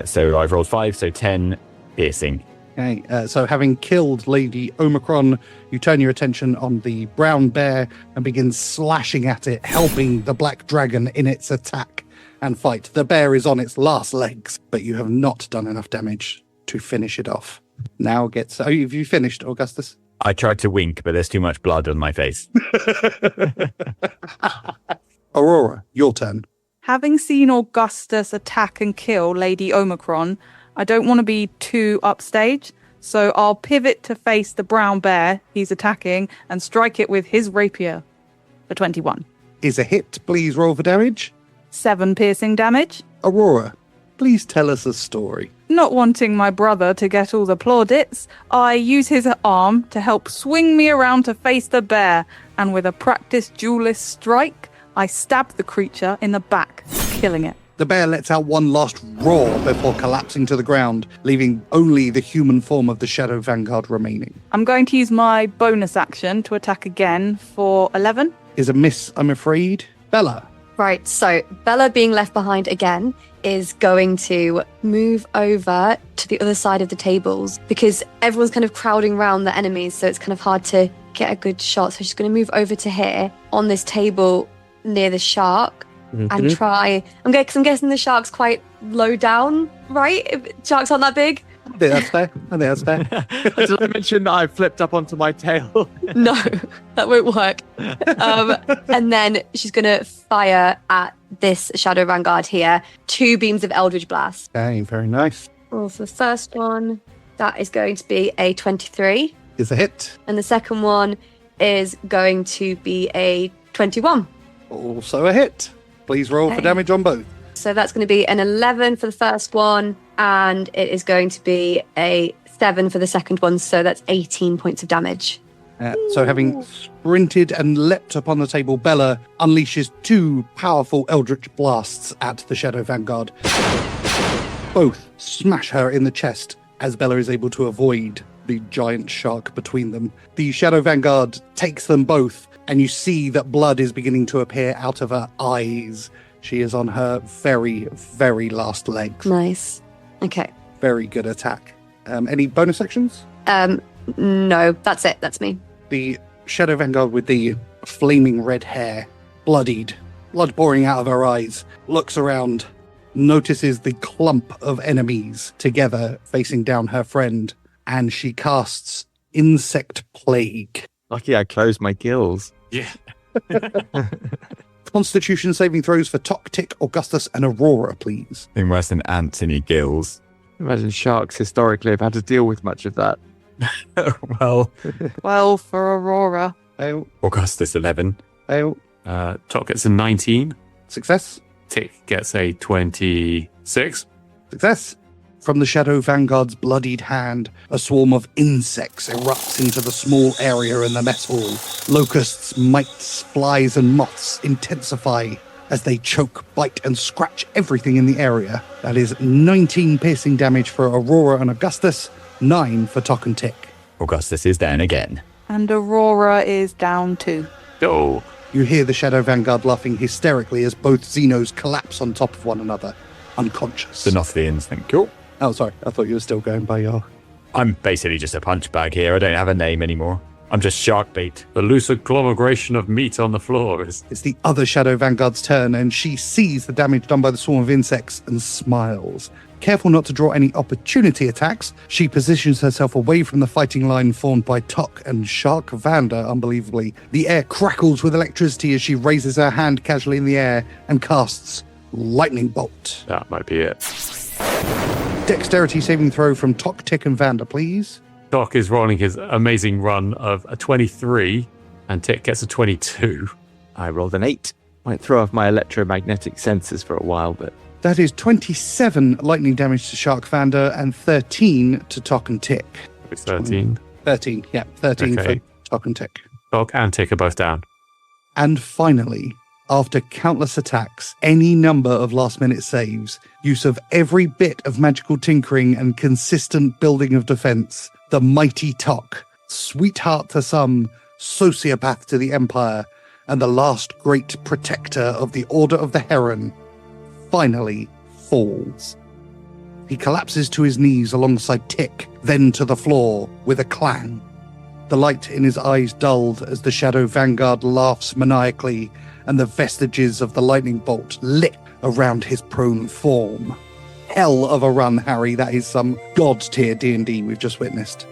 So I've rolled 5, so 10 piercing. Okay, so having killed Lady Omicron, you turn your attention on the brown bear and begin slashing at it, helping the black dragon in its attack and fight. The bear is on its last legs, but you have not done enough damage to finish it off. Now gets... Oh, have you finished, Augustus? I tried to wink, but there's too much blood on my face. Aurora, your turn. Having seen Augustus attack and kill Lady Omicron, I don't want to be too upstage, so I'll pivot to face the brown bear he's attacking and strike it with his rapier for 21. Is a hit. Please roll for damage. 7 piercing damage. Aurora, please tell us a story. Not wanting my brother to get all the plaudits, I use his arm to help swing me around to face the bear, and with a practiced duelist strike, I stab the creature in the back, killing it. The bear lets out one last roar before collapsing to the ground, leaving only the human form of the Shadow Vanguard remaining. I'm going to use my bonus action to attack again for 11. Is a miss, I'm afraid. Bella. Right, so Bella being left behind again is going to move over to the other side of the tables because everyone's kind of crowding around the enemies, so it's kind of hard to get a good shot. So she's going to move over to here on this table near the shark and try... I'm guessing the shark's quite low down, right? If sharks aren't that big? I think that's fair. Did I mention that I flipped up onto my tail? No, that won't work. And then she's going to fire at this Shadow Vanguard here 2 beams of Eldritch Blast. Okay, very nice. Well, for the first one, that is going to be a 23. Is a hit. And the second one is going to be a 21. Also a hit. Please roll for damage on both. So that's going to be an 11 for the first one, and it is going to be a 7 for the second one, so that's 18 points of damage. So having sprinted and leapt upon the table, Bella unleashes 2 powerful Eldritch Blasts at the Shadow Vanguard. Both smash her in the chest as Bella is able to avoid the giant shark between them. The Shadow Vanguard takes them both, and you see that blood is beginning to appear out of her eyes. She is on her very, very last legs. Nice. Okay. Very good attack. Any bonus actions? No, that's it. That's me. The Shadow Vanguard with the flaming red hair, bloodied, blood pouring out of her eyes, looks around, notices the clump of enemies together facing down her friend, and she casts Insect Plague. Lucky I closed my gills. Yeah. Constitution saving throws for Tok, Tick, Augustus, and Aurora, please. Thing worse than ants in your gills. Imagine sharks historically have had to deal with much of that. Well, Well, for Aurora. Fail. Augustus 11. Fail. Top gets a 19. Success. Tick gets a 26. Success. From the Shadow Vanguard's bloodied hand, a swarm of insects erupts into the small area in the mess hall. Locusts, mites, flies, and moths intensify as they choke, bite, and scratch everything in the area. That is 19 piercing damage for Aurora and Augustus, 9 for Tok and Tick. Augustus is down again. And Aurora is down 2. Oh. You hear the Shadow Vanguard laughing hysterically as both Zenos collapse on top of one another, unconscious. The Nothians think, cool. Oh, sorry. I thought you were still going by your... I'm basically just a punch bag here. I don't have a name anymore. I'm just shark bait. The loose agglomeration of meat on the floor is... It's the other Shadow Vanguard's turn, and she sees the damage done by the swarm of insects and smiles. Careful not to draw any opportunity attacks, she positions herself away from the fighting line formed by Tok and Shark Vander, unbelievably. The air crackles with electricity as she raises her hand casually in the air and casts Lightning Bolt. That might be it. Dexterity saving throw from Tok, Tick, and Vander, please. Doc is rolling his amazing run of a 23, and Tick gets a 22. I rolled an 8. Might throw off my electromagnetic sensors for a while, but... That is 27 lightning damage to Shark Vander and 13 to Tok and Tick. It's 13. 13, yeah. 13 Okay. for Tok and Tick. Doc and Tick are both down. And finally, after countless attacks, any number of last-minute saves, use of every bit of magical tinkering and consistent building of defense, the mighty Tok, sweetheart to some, sociopath to the Empire, and the last great protector of the Order of the Heron, finally falls. He collapses to his knees alongside Tick, then to the floor with a clang. The light in his eyes dulled as the Shadow Vanguard laughs maniacally and the vestiges of the lightning bolt lit around his prone form. Hell of a run, Harry. That is some God's tier D&D we've just witnessed.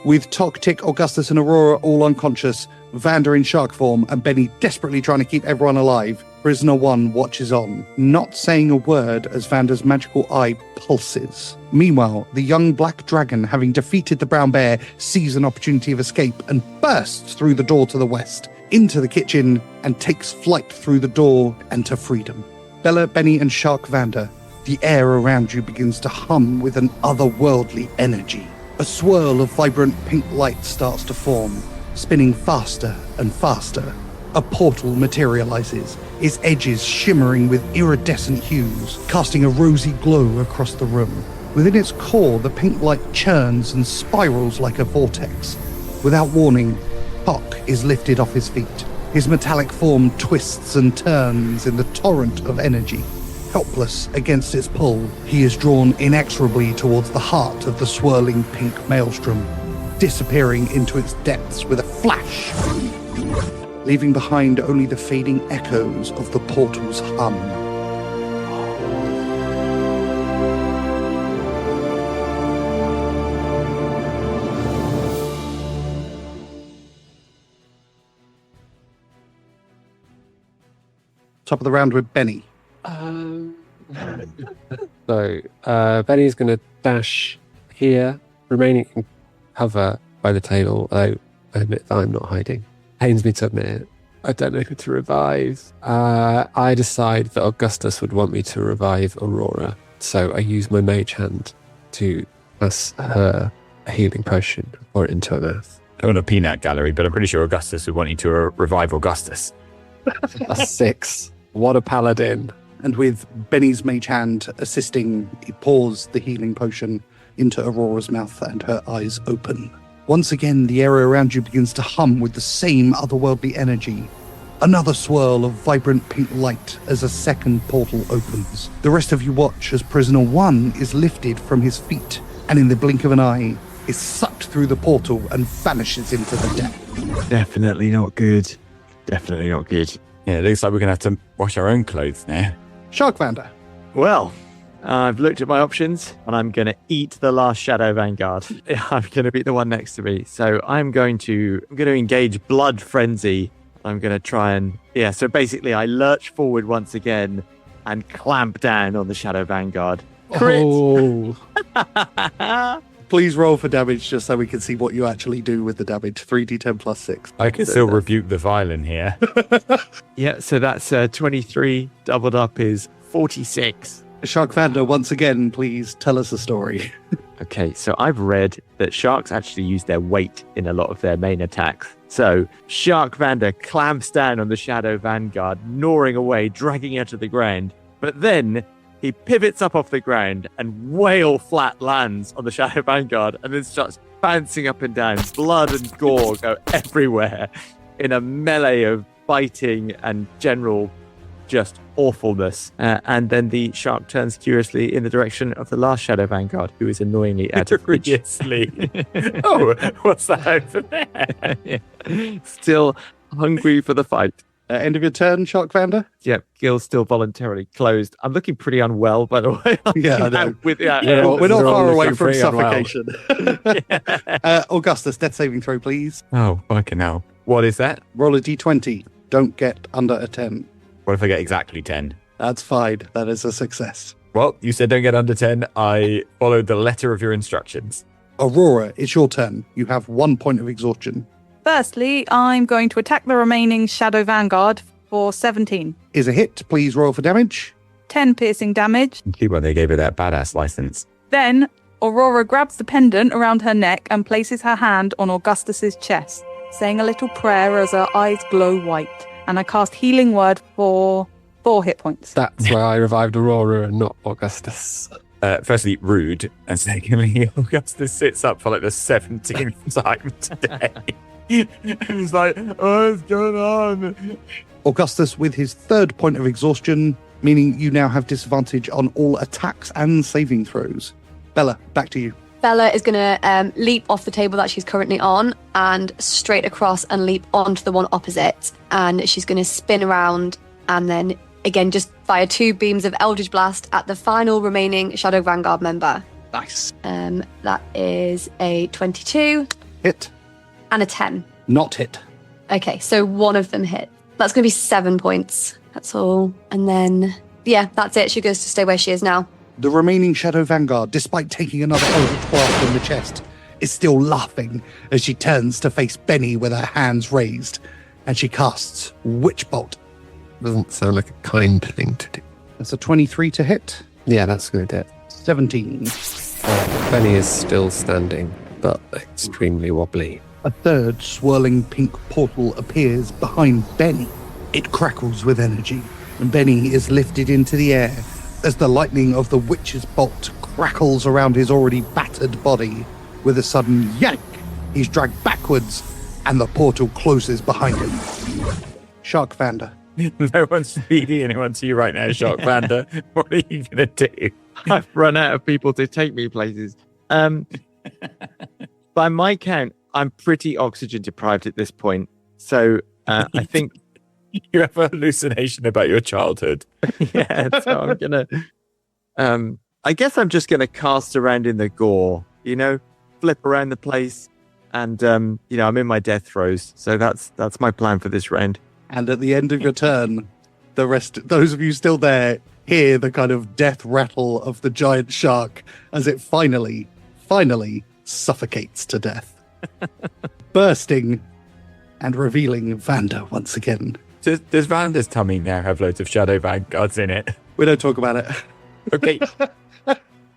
With Tok, Tick, Augustus and Aurora all unconscious, Vander in shark form, and Bennie desperately trying to keep everyone alive, Prisoner 1 watches on, not saying a word as Vander's magical eye pulses. Meanwhile, the young black dragon, having defeated the brown bear, sees an opportunity of escape and bursts through the door to the west, into the kitchen, and takes flight through the door and to freedom. Bella, Bennie and Shark Vander, the air around you begins to hum with an otherworldly energy. A swirl of vibrant pink light starts to form, spinning faster and faster. A portal materializes, its edges shimmering with iridescent hues, casting a rosy glow across the room. Within its core, the pink light churns and spirals like a vortex. Without warning, Tok is lifted off his feet. His metallic form twists and turns in the torrent of energy. Helpless against its pull, he is drawn inexorably towards the heart of the swirling pink maelstrom, disappearing into its depths with a flash, leaving behind only the fading echoes of the portal's hum. Top of the round with Bennie. So, Benny's going to dash here, remaining in cover by the table, although I admit that I'm not hiding. Pains me to admit it. I don't know who to revive. I decide that Augustus would want me to revive Aurora, so I use my mage hand to pass her a healing potion or into her mouth. I want a peanut gallery, but I'm pretty sure Augustus would want you to revive Augustus. That's 6. What a paladin. And with Benny's mage hand assisting, he pours the healing potion into Aurora's mouth and her eyes open. Once again, the area around you begins to hum with the same otherworldly energy. Another swirl of vibrant pink light as a second portal opens. The rest of you watch as Prisoner 1 is lifted from his feet and in the blink of an eye is sucked through the portal and vanishes into the depth. Definitely not good. Definitely not good. Yeah, it looks like we're going to have to wash our own clothes now. Shark Vander. Well, I've looked at my options and I'm going to eat the last Shadow Vanguard. I'm going to beat the one next to me. So I'm going to engage Blood Frenzy. I'm going to try and... Yeah, so basically I lurch forward once again and clamp down on the Shadow Vanguard. Crit! Oh. Please roll for damage just so we can see what you actually do with the damage. 3d10 plus 6. I can still rebuke the violin here. Yeah, so that's 23 doubled up is 46. Shark Vander, once again, please tell us a story. Okay, so I've read that sharks actually use their weight in a lot of their main attacks. So Shark Vander clamps down on the Shadow Vanguard, gnawing away, dragging her to the ground. But then he pivots up off the ground and whale flat lands on the Shadow Vanguard and then starts bouncing up and down. Blood and gore go everywhere in a melee of biting and general just awfulness. And then the shark turns curiously in the direction of the last Shadow Vanguard, who is annoyingly out of reach. Curiously. Oh, what's that over there? Yeah. Still hungry for the fight. End of your turn, Shark Vander? Yep, gill's still voluntarily closed. I'm looking pretty unwell, by the way. Yeah, I know. We're not far all away looking from pretty unwell. suffocation. Augustus, death saving throw, please. Oh, fucking hell. What is that? Roll a d20. Don't get under a 10. What if I get exactly 10? That's fine. That is a success. Well, you said don't get under 10. I followed the letter of your instructions. Aurora, it's your turn. You have 1 point of exhaustion. Firstly, I'm going to attack the remaining Shadow Vanguard for 17. Is a hit. Please roll for damage. 10 piercing damage. Keep on, they gave her that badass license. Then Aurora grabs the pendant around her neck and places her hand on Augustus's chest, saying a little prayer as her eyes glow white. And I cast Healing Word for 4 hit points. That's why I revived Aurora and not Augustus. Firstly, rude. And secondly, Augustus sits up for like the 17th time today. He's like, oh, what's going on? Augustus with his 3rd point of exhaustion, meaning you now have disadvantage on all attacks and saving throws. Bella, back to you. Bella is going to leap off the table that she's currently on and straight across and leap onto the one opposite. And she's going to spin around and then, again, just fire 2 beams of Eldritch Blast at the final remaining Shadow Vanguard member. Nice. That is a 22. Hit. And a 10. Not hit. Okay, so one of them hit. That's going to be 7 points. That's all. And then, yeah, that's it. She goes to stay where she is now. The remaining Shadow Vanguard, despite taking another Eldritch Blast in the chest, is still laughing as she turns to face Bennie with her hands raised, and she casts Witch Bolt. Doesn't sound like a kind thing to do. That's a 23 to hit. Yeah, that's good. 17. Bennie is still standing, but extremely wobbly. A 3rd swirling pink portal appears behind Bennie. It crackles with energy, and Bennie is lifted into the air as the lightning of the Witch's Bolt crackles around his already battered body. With a sudden yank, he's dragged backwards, and the portal closes behind him. Shark Vander. No one's feeding anyone to you right now, Shark Vander. What are you going to do? I've run out of people to take me places. By my count, I'm pretty oxygen deprived at this point. So I think... You have a hallucination about your childhood. Yeah, so I'm going to... I guess I'm just going to cast around in the gore, flip around the place. And, I'm in my death throes. So that's my plan for this round. And at the end of your turn, the rest, those of you still there, hear the kind of death rattle of the giant shark as it finally suffocates to death. Bursting and revealing Vander once again. Does Vander's tummy now have loads of Shadow Vanguards in it? We don't talk about it. Okay.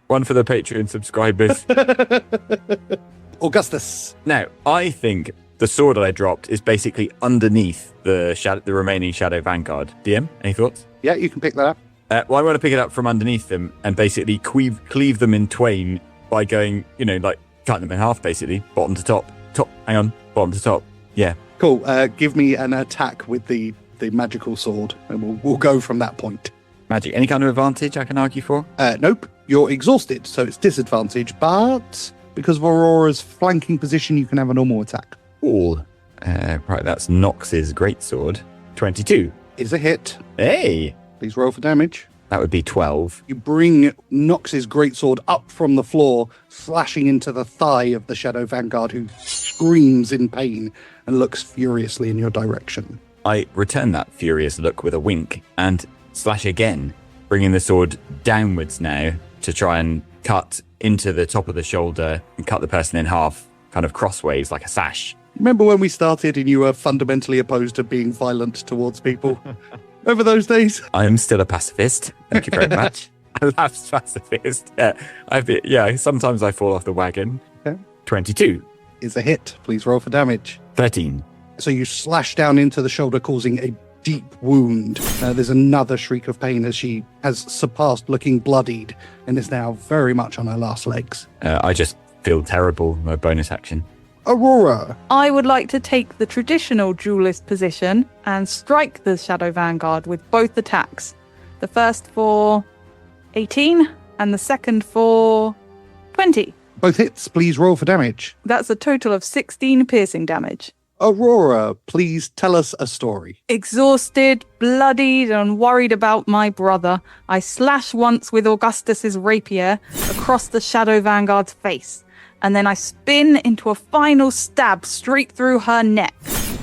One for the Patreon subscribers. Augustus. Now, I think the sword that I dropped is basically underneath the remaining Shadow Vanguard. DM, any thoughts? Yeah, you can pick that up. Well, I want to pick it up from underneath them and basically cleave them in twain by going, cutting them in half, basically. Bottom to top. Bottom to top. Yeah. Cool. Give me an attack with the magical sword, and we'll go from that point. Magic. Any kind of advantage I can argue for? Nope. You're exhausted, so it's disadvantage, but because of Aurora's flanking position, you can have a normal attack. Cool. Right, that's Nox's greatsword. 22. Is a hit. Hey! Please roll for damage. That would be 12. You bring Nox's greatsword up from the floor, slashing into the thigh of the Shadow Vanguard, who screams in pain and looks furiously in your direction. I return that furious look with a wink and slash again, bringing the sword downwards now to try and cut into the top of the shoulder and cut the person in half, kind of crossways like a sash. Remember when we started and you were fundamentally opposed to being violent towards people? Over those days? I am still a pacifist. Thank you very much. A lapsed pacifist. Yeah, sometimes I fall off the wagon. Okay. 22. Is a hit. Please roll for damage. 13. So you slash down into the shoulder, causing a deep wound. There's another shriek of pain as she has surpassed looking bloodied and is now very much on her last legs. I just feel terrible. My bonus action. Aurora. I would like to take the traditional duelist position and strike the Shadow Vanguard with both attacks. The first for 18 and the second for 20. Both hits. Please roll for damage. That's a total of 16 piercing damage. Aurora, please tell us a story. Exhausted, bloodied, and worried about my brother, I slash once with Augustus's rapier across the Shadow Vanguard's face, and then I spin into a final stab straight through her neck.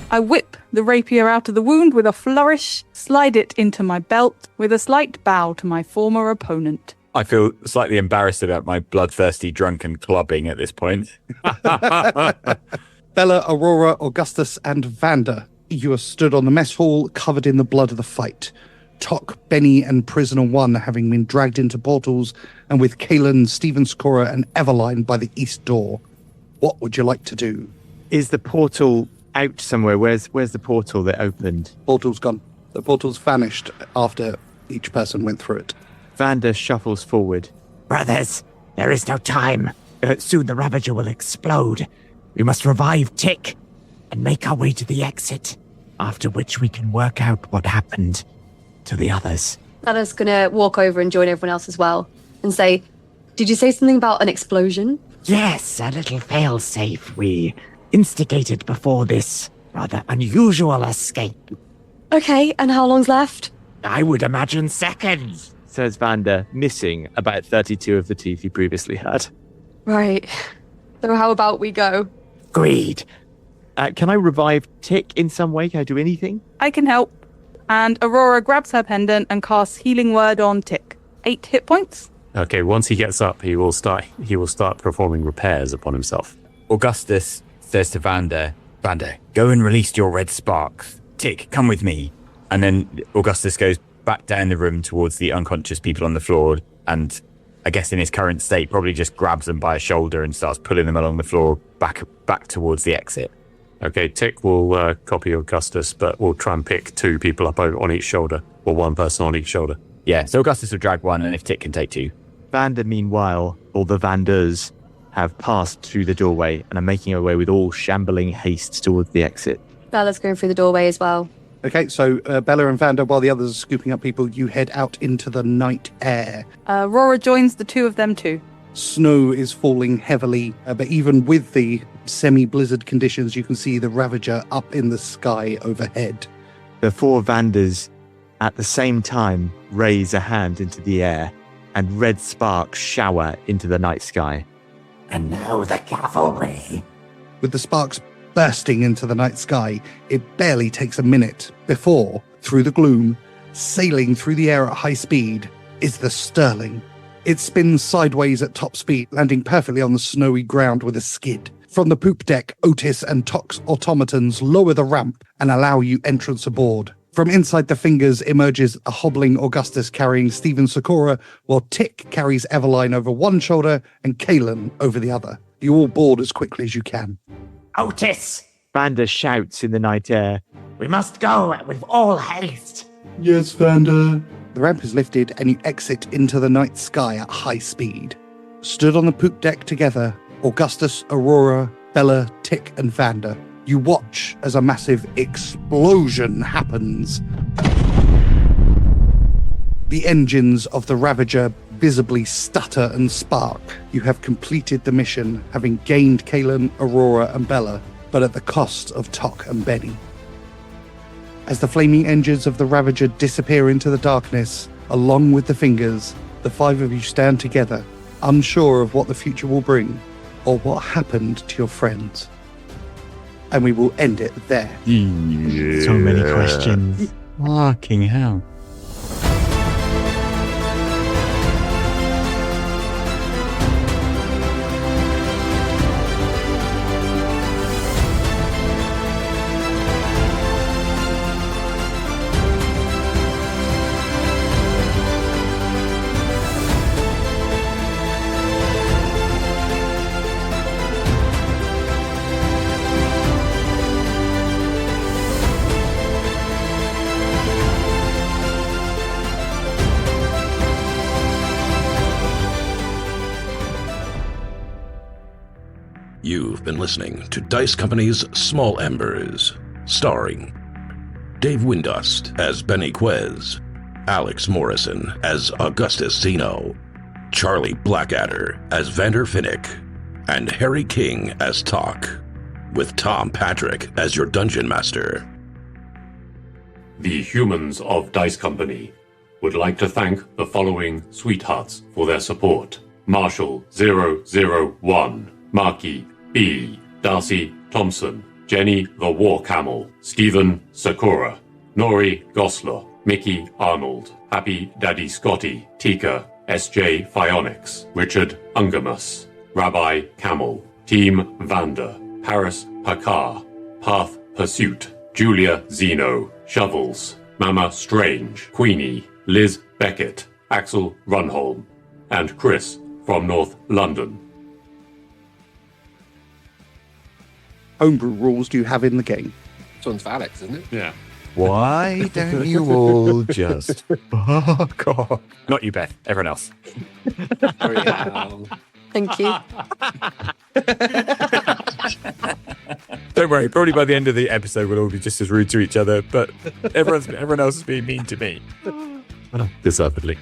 I whip the rapier out of the wound with a flourish, slide it into my belt with a slight bow to my former opponent. I feel slightly embarrassed about my bloodthirsty drunken clubbing at this point. Bella, Aurora, Augustus, and Vander. You are stood on the mess hall, covered in the blood of the fight. Tok, Bennie, and Prisoner 1 having been dragged into portals, and with Khailian, Stephen Scora, and Everline by the east door. What would you like to do? Is the portal out somewhere? Where's the portal that opened? Portal's gone. The portal's vanished after each person went through it. Vander shuffles forward. Brothers, there is no time. Soon the Ravager will explode. We must revive Tick and make our way to the exit, after which we can work out what happened to the others. Bella's gonna walk over and join everyone else as well and say, did you say something about an explosion? Yes, a little failsafe we instigated before this rather unusual escape. Okay, and how long's left? I would imagine seconds, says Vander, missing about 32 of the teeth he previously had. Right. So how about we go? Agreed. Can I revive Tick in some way? Can I do anything? I can help. And Aurora grabs her pendant and casts Healing Word on Tick. 8 hit points. Okay, once he gets up, he will start performing repairs upon himself. Augustus says to Vander, go and release your red sparks. Tick, come with me. And then Augustus goes back down the room towards the unconscious people on the floor, and I guess in his current state probably just grabs them by a shoulder and starts pulling them along the floor back towards the exit. Okay, Tick will copy Augustus, but we'll try and pick 2 people up on each shoulder, or 1 person on each shoulder. Yeah, so Augustus will drag 1, and if Tick can take 2. Vander, meanwhile, all the Vanders have passed through the doorway and are making their way with all shambling haste towards the exit. Bella's going through the doorway as well. Okay, so Bella and Vander, while the others are scooping up people, you head out into the night air. Aurora joins the 2 of them too. Snow is falling heavily, but even with the semi-blizzard conditions, you can see the Ravager up in the sky overhead. The 4 Vanders at the same time raise a hand into the air, and red sparks shower into the night sky. And now the cavalry. With the sparks bursting into the night sky, it barely takes a minute before, through the gloom, sailing through the air at high speed, is the Sterling. It spins sideways at top speed, landing perfectly on the snowy ground with a skid. From the poop deck, Otis and Tok's automatons lower the ramp and allow you entrance aboard. From inside the fingers emerges a hobbling Augustus carrying Stephen Sikora, while Tick carries Everline over one shoulder and Khailian over the other. You all board as quickly as you can. Otis! Vander shouts in the night air. We must go with all haste. Yes, Vander. The ramp is lifted and you exit into the night sky at high speed. Stood on the poop deck together, Augustus, Aurora, Bella, Tick, and Vander. You watch as a massive explosion happens. The engines of the Ravager visibly stutter and spark. You have completed the mission, having gained Khailian, Aurora, and Bella, but at the cost of Tok and Bennie. As the flaming engines of the Ravager disappear into the darkness, along with the fingers, the 5 of you stand together, unsure of what the future will bring, or what happened to your friends. And we will end it there. Yeah. So many questions. Fucking hell. You've been listening to Dice Company's Small Embers, starring Dave Windust as Bennie Quez, Alex Morrison as Augustus Zeno, Charlie Blackadder as Vander Finnick, and Harry King as Tok, with Tom Patrick as your Dungeon Master. The humans of Dice Company would like to thank the following sweethearts for their support. Marshall 001, Marky B, Darcy Thompson, Jenny the War Camel, Stephen Sakura, Nori Gosler, Mickey Arnold, Happy Daddy Scotty, Tika S.J. Phionics, Richard Ungamus, Rabbi Camel, Team Vander, Paris Pakar, Path Pursuit, Julia Zeno, Shovels, Mama Strange, Queenie, Liz Beckett, Axel Runholm, and Chris from North London. Homebrew rules do you have in the game? This one's for Alex, isn't it? Yeah. Why don't you all just fuck off? Not you, Beth. Everyone else. Thank you. Don't worry. Probably by the end of the episode, we'll all be just as rude to each other. But everyone else is being mean to me. Deservedly.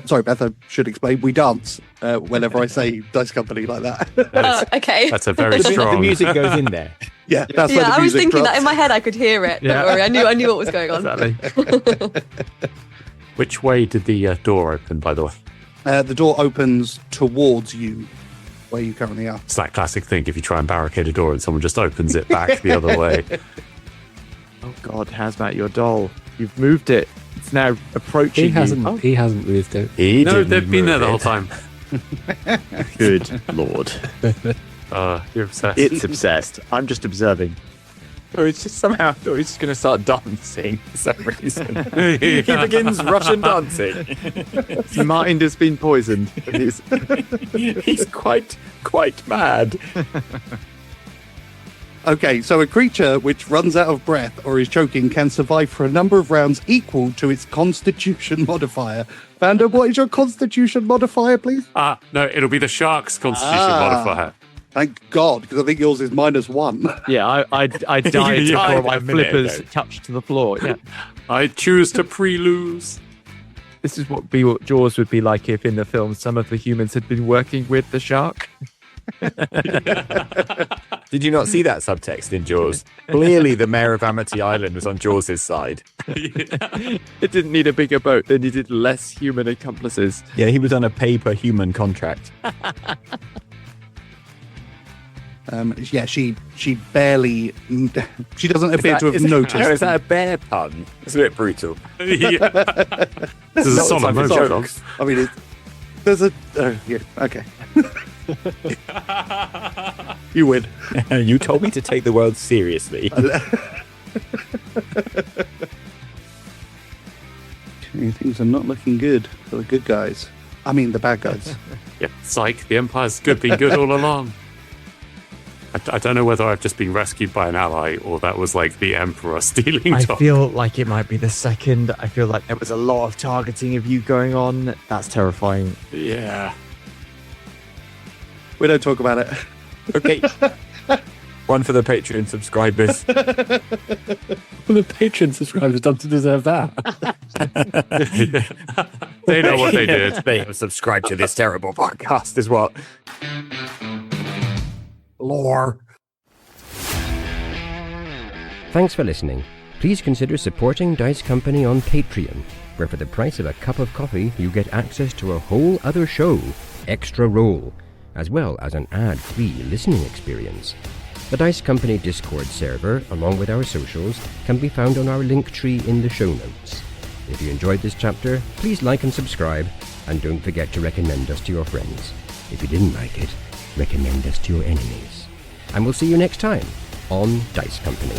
Sorry, Beth, I should explain. We dance whenever I say Dice Company like that. Okay. That's a very strong... The music goes in there. Yeah, that's where the I was music thinking drops. that in my head. I could hear it. Yeah. Don't worry. I knew what was going on. Exactly. Which way did the door open, by the way? The door opens towards you, where you currently are. It's that classic thing, if you try and barricade a door and someone just opens it back the other way. Oh God, Hazmat, your doll. You've moved it. It's now approaching He hasn't. you. He hasn't moved it. No, they've been there the whole time. Good Lord. You're obsessed. It's obsessed. I'm just observing. Or it's just somehow thought he's just going to start dancing for some reason. He begins Russian dancing. His mind has been poisoned. He's quite mad. Okay, so a creature which runs out of breath or is choking can survive for a number of rounds equal to its constitution modifier. Vander, what is your constitution modifier, please? No, it'll be the shark's constitution modifier. Thank God, because I think yours is -1. Yeah, I died died before my a minute flippers ago. touched the floor. Yeah. I choose to pre-lose. This is what Jaws would be like if in the film some of the humans had been working with the shark. Did you not see that subtext in Jaws? Clearly the mayor of Amity Island was on Jaws' side. It didn't need a bigger boat. They needed less human accomplices. Yeah, he was on a pay-per-human contract. Yeah, she barely. She doesn't appear to have noticed. Is that a bear pun? It's a bit brutal. Yeah. This is a solemn moment. Sorry. I mean, there's a. Yeah, okay. You win. You told me to take the world seriously. Things are not looking good for the good guys. I mean, the bad guys. Yeah, psych. The Empire's been good all along. I don't know whether I've just been rescued by an ally or that was like the Emperor stealing I Tom. feel like it might be the second. I feel like there was a lot of targeting of you going on. That's terrifying. Yeah. We don't talk about it. Okay. One for the Patreon subscribers. Well, the Patreon subscribers don't deserve that. They know what they did. They have subscribed to this terrible podcast as well. Lore. Thanks for listening. Please consider supporting Dice Company on Patreon, where for the price of a cup of coffee, you get access to a whole other show, Extra Roll, as well as an ad-free listening experience. The Dice Company Discord server, along with our socials, can be found on our Linktree in the show notes. If you enjoyed this chapter, please like and subscribe, and don't forget to recommend us to your friends. If you didn't like it, recommend us to your enemies. And we'll see you next time on Dice Company.